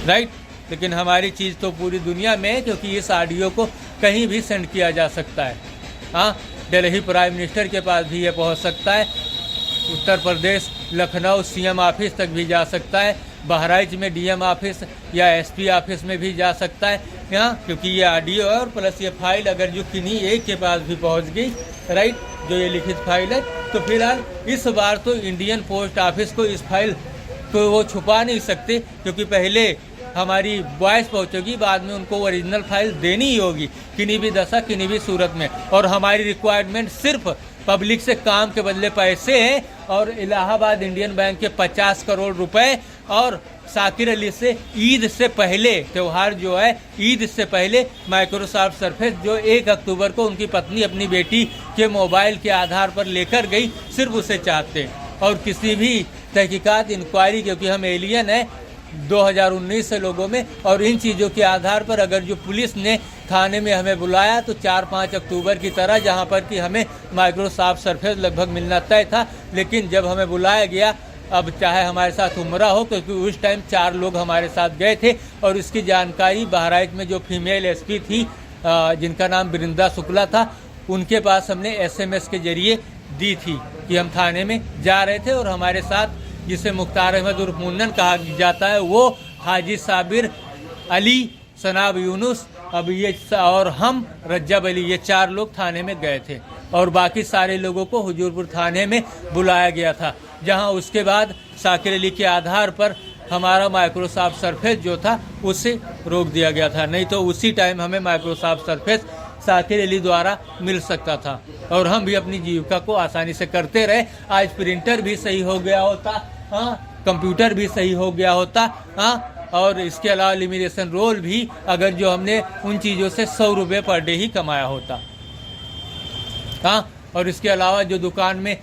राइट। लेकिन हमारी चीज़ तो पूरी दुनिया में है, क्योंकि इस ऑडियो को कहीं भी सेंड किया जा सकता है। हाँ, दिल्ली प्राइम मिनिस्टर के पास भी ये पहुंच सकता है, उत्तर प्रदेश लखनऊ सीएम ऑफिस तक भी जा सकता है, बहराइच में डीएम ऑफिस या एसपी ऑफिस में भी जा सकता है यहाँ, क्योंकि ये ऑडियो है और प्लस ये फाइल अगर जो किन्हीं एक के पास भी पहुँच गई, राइट, जो ये लिखित फाइल है, तो फिलहाल इस बार तो इंडियन पोस्ट ऑफिस को इस फाइल तो वो छुपा नहीं सकते, क्योंकि पहले हमारी वॉइस पहुंचेगी, बाद में उनको ओरिजिनल फाइल देनी ही होगी किन्हीं भी दशा किन्हीं भी सूरत में। और हमारी रिक्वायरमेंट सिर्फ पब्लिक से काम के बदले पैसे हैं, और इलाहाबाद इंडियन बैंक के 50 करोड़ रुपए, और शाकिर अली से ईद से पहले त्यौहार जो है, ईद से पहले माइक्रोसॉफ्ट सरफेस जो 1 अक्टूबर को उनकी पत्नी अपनी बेटी के मोबाइल के आधार पर लेकर गई, सिर्फ उसे चाहते हैं। और किसी भी तहकीकात इंक्वायरी, क्योंकि हम एलियन हैं 2019 से लोगों में, और इन चीज़ों के आधार पर अगर जो पुलिस ने थाने में हमें बुलाया तो 4-5 अक्टूबर की तरह, जहां पर कि हमें माइक्रोसॉफ्ट सरफेस लगभग मिलना तय था, लेकिन जब हमें बुलाया गया, अब चाहे हमारे साथ उम्रा हो, क्योंकि उस टाइम 4 लोग हमारे साथ गए थे, और इसकी जानकारी बहराइच में जो फीमेल एसपी थी जिनका नाम वृंदा शुक्ला था, उनके पास हमने SMS के जरिए दी थी कि हम थाने में जा रहे थे, और हमारे साथ जिसे मुख्तार अहमद उर्फ मुन्नन कहा जाता है, वो हाजी साबिर अली, सनाब यूनुस, अब ये और हम रज्जब अली, ये 4 लोग थाने में गए थे, और बाकी सारे लोगों को हुजूरपुर थाने में बुलाया गया था, जहां उसके बाद शाकिर अली के आधार पर हमारा माइक्रोसॉफ्ट सरफेस जो था उसे रोक दिया गया था। नहीं तो उसी टाइम हमें माइक्रोसॉफ्ट सरफेस शाकिर अली द्वारा मिल सकता था, और हम भी अपनी जीविका को आसानी से करते रहे। आज प्रिंटर भी सही हो गया होता, हाँ, कंप्यूटर भी सही हो गया होता, हाँ, और इसके अलावा लिमिटेशन रोल भी, अगर जो हमने उन चीज़ों से 100 रुपये पर डे ही कमाया होता, हाँ, और इसके अलावा जो दुकान में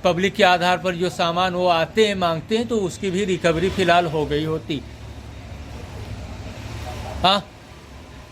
पब्लिक के आधार पर जो सामान वो आते हैं मांगते हैं, तो उसकी भी रिकवरी फिलहाल हो गई होती, हाँ।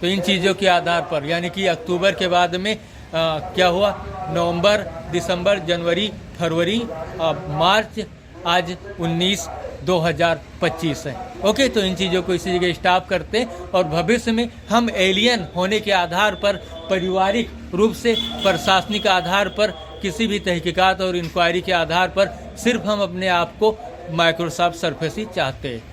तो इन चीज़ों के आधार पर, यानी कि अक्टूबर के बाद में क्या हुआ, नवंबर, दिसंबर, जनवरी, फरवरी, मार्च, आज 19/2025 है। ओके, तो इन चीज़ों को इसी जगह स्टॉप करते हैं, और भविष्य में हम एलियन होने के आधार पर, पारिवारिक रूप से, प्रशासनिक आधार पर, किसी भी तहकीकात और इंक्वायरी के आधार पर सिर्फ हम अपने आप को माइक्रोसॉफ्ट सरफेस ही चाहते हैं,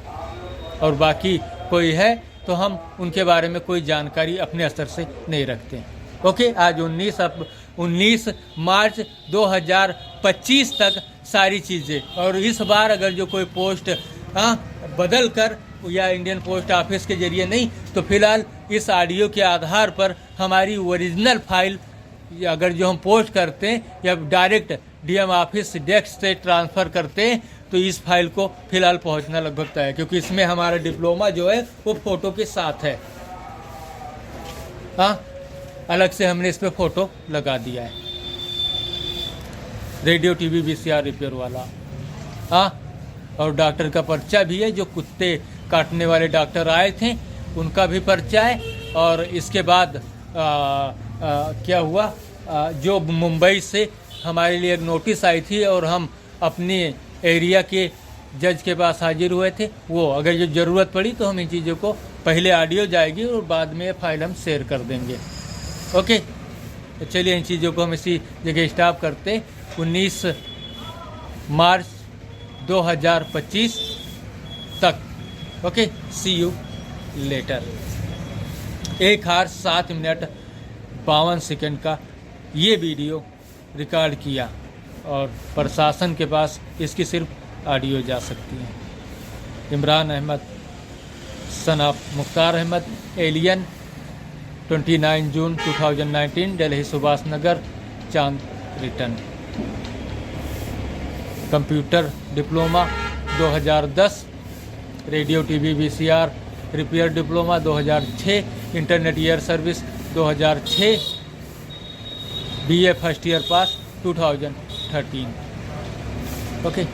और बाकी कोई है तो हम उनके बारे में कोई जानकारी अपने स्तर से नहीं रखते। ओके, आज 19 मार्च 2025 तक सारी चीज़ें, और इस बार अगर जो कोई पोस्ट बदल कर या इंडियन पोस्ट ऑफिस के जरिए नहीं, तो फिलहाल इस ऑडियो के आधार पर हमारी ओरिजिनल फाइल अगर जो हम पोस्ट करते हैं या डायरेक्ट डीएम ऑफिस डेस्क से ट्रांसफ़र करते हैं, तो इस फाइल को फिलहाल पहुंचना लगभग तय है, क्योंकि इसमें हमारा डिप्लोमा जो है वो फ़ोटो के साथ है, हाँ, अलग से हमने इस पर फ़ोटो लगा दिया है, रेडियो टीवी VCR रिपेयर वाला, हाँ, और डॉक्टर का पर्चा भी है, जो कुत्ते काटने वाले डॉक्टर आए थे उनका भी पर्चा है। और इसके बाद क्या हुआ, जो मुंबई से हमारे लिए एक नोटिस आई थी, और हम अपने एरिया के जज के पास हाजिर हुए थे, वो अगर जो ज़रूरत पड़ी तो हम इन चीज़ों को, पहले ऑडियो जाएगी और बाद में फाइल हम शेयर कर देंगे। ओके, तो चलिए इन चीज़ों को हम इसी जगह स्टॉप करते। 19 मार्च 2025 तक। Okay, C you later. 1:07:52 का ये वीडियो रिकॉर्ड किया, और प्रशासन के पास इसकी सिर्फ ऑडियो जा सकती है। Imran Ahmed son of Mukhtar Ahmed, alien, 29 June 2019, Delhi Subhash Nagar, चांद return. Computer diploma 2010, radio TV VCR repair diploma 2006, internet year service 2006, BA first year pass 2013। Okay.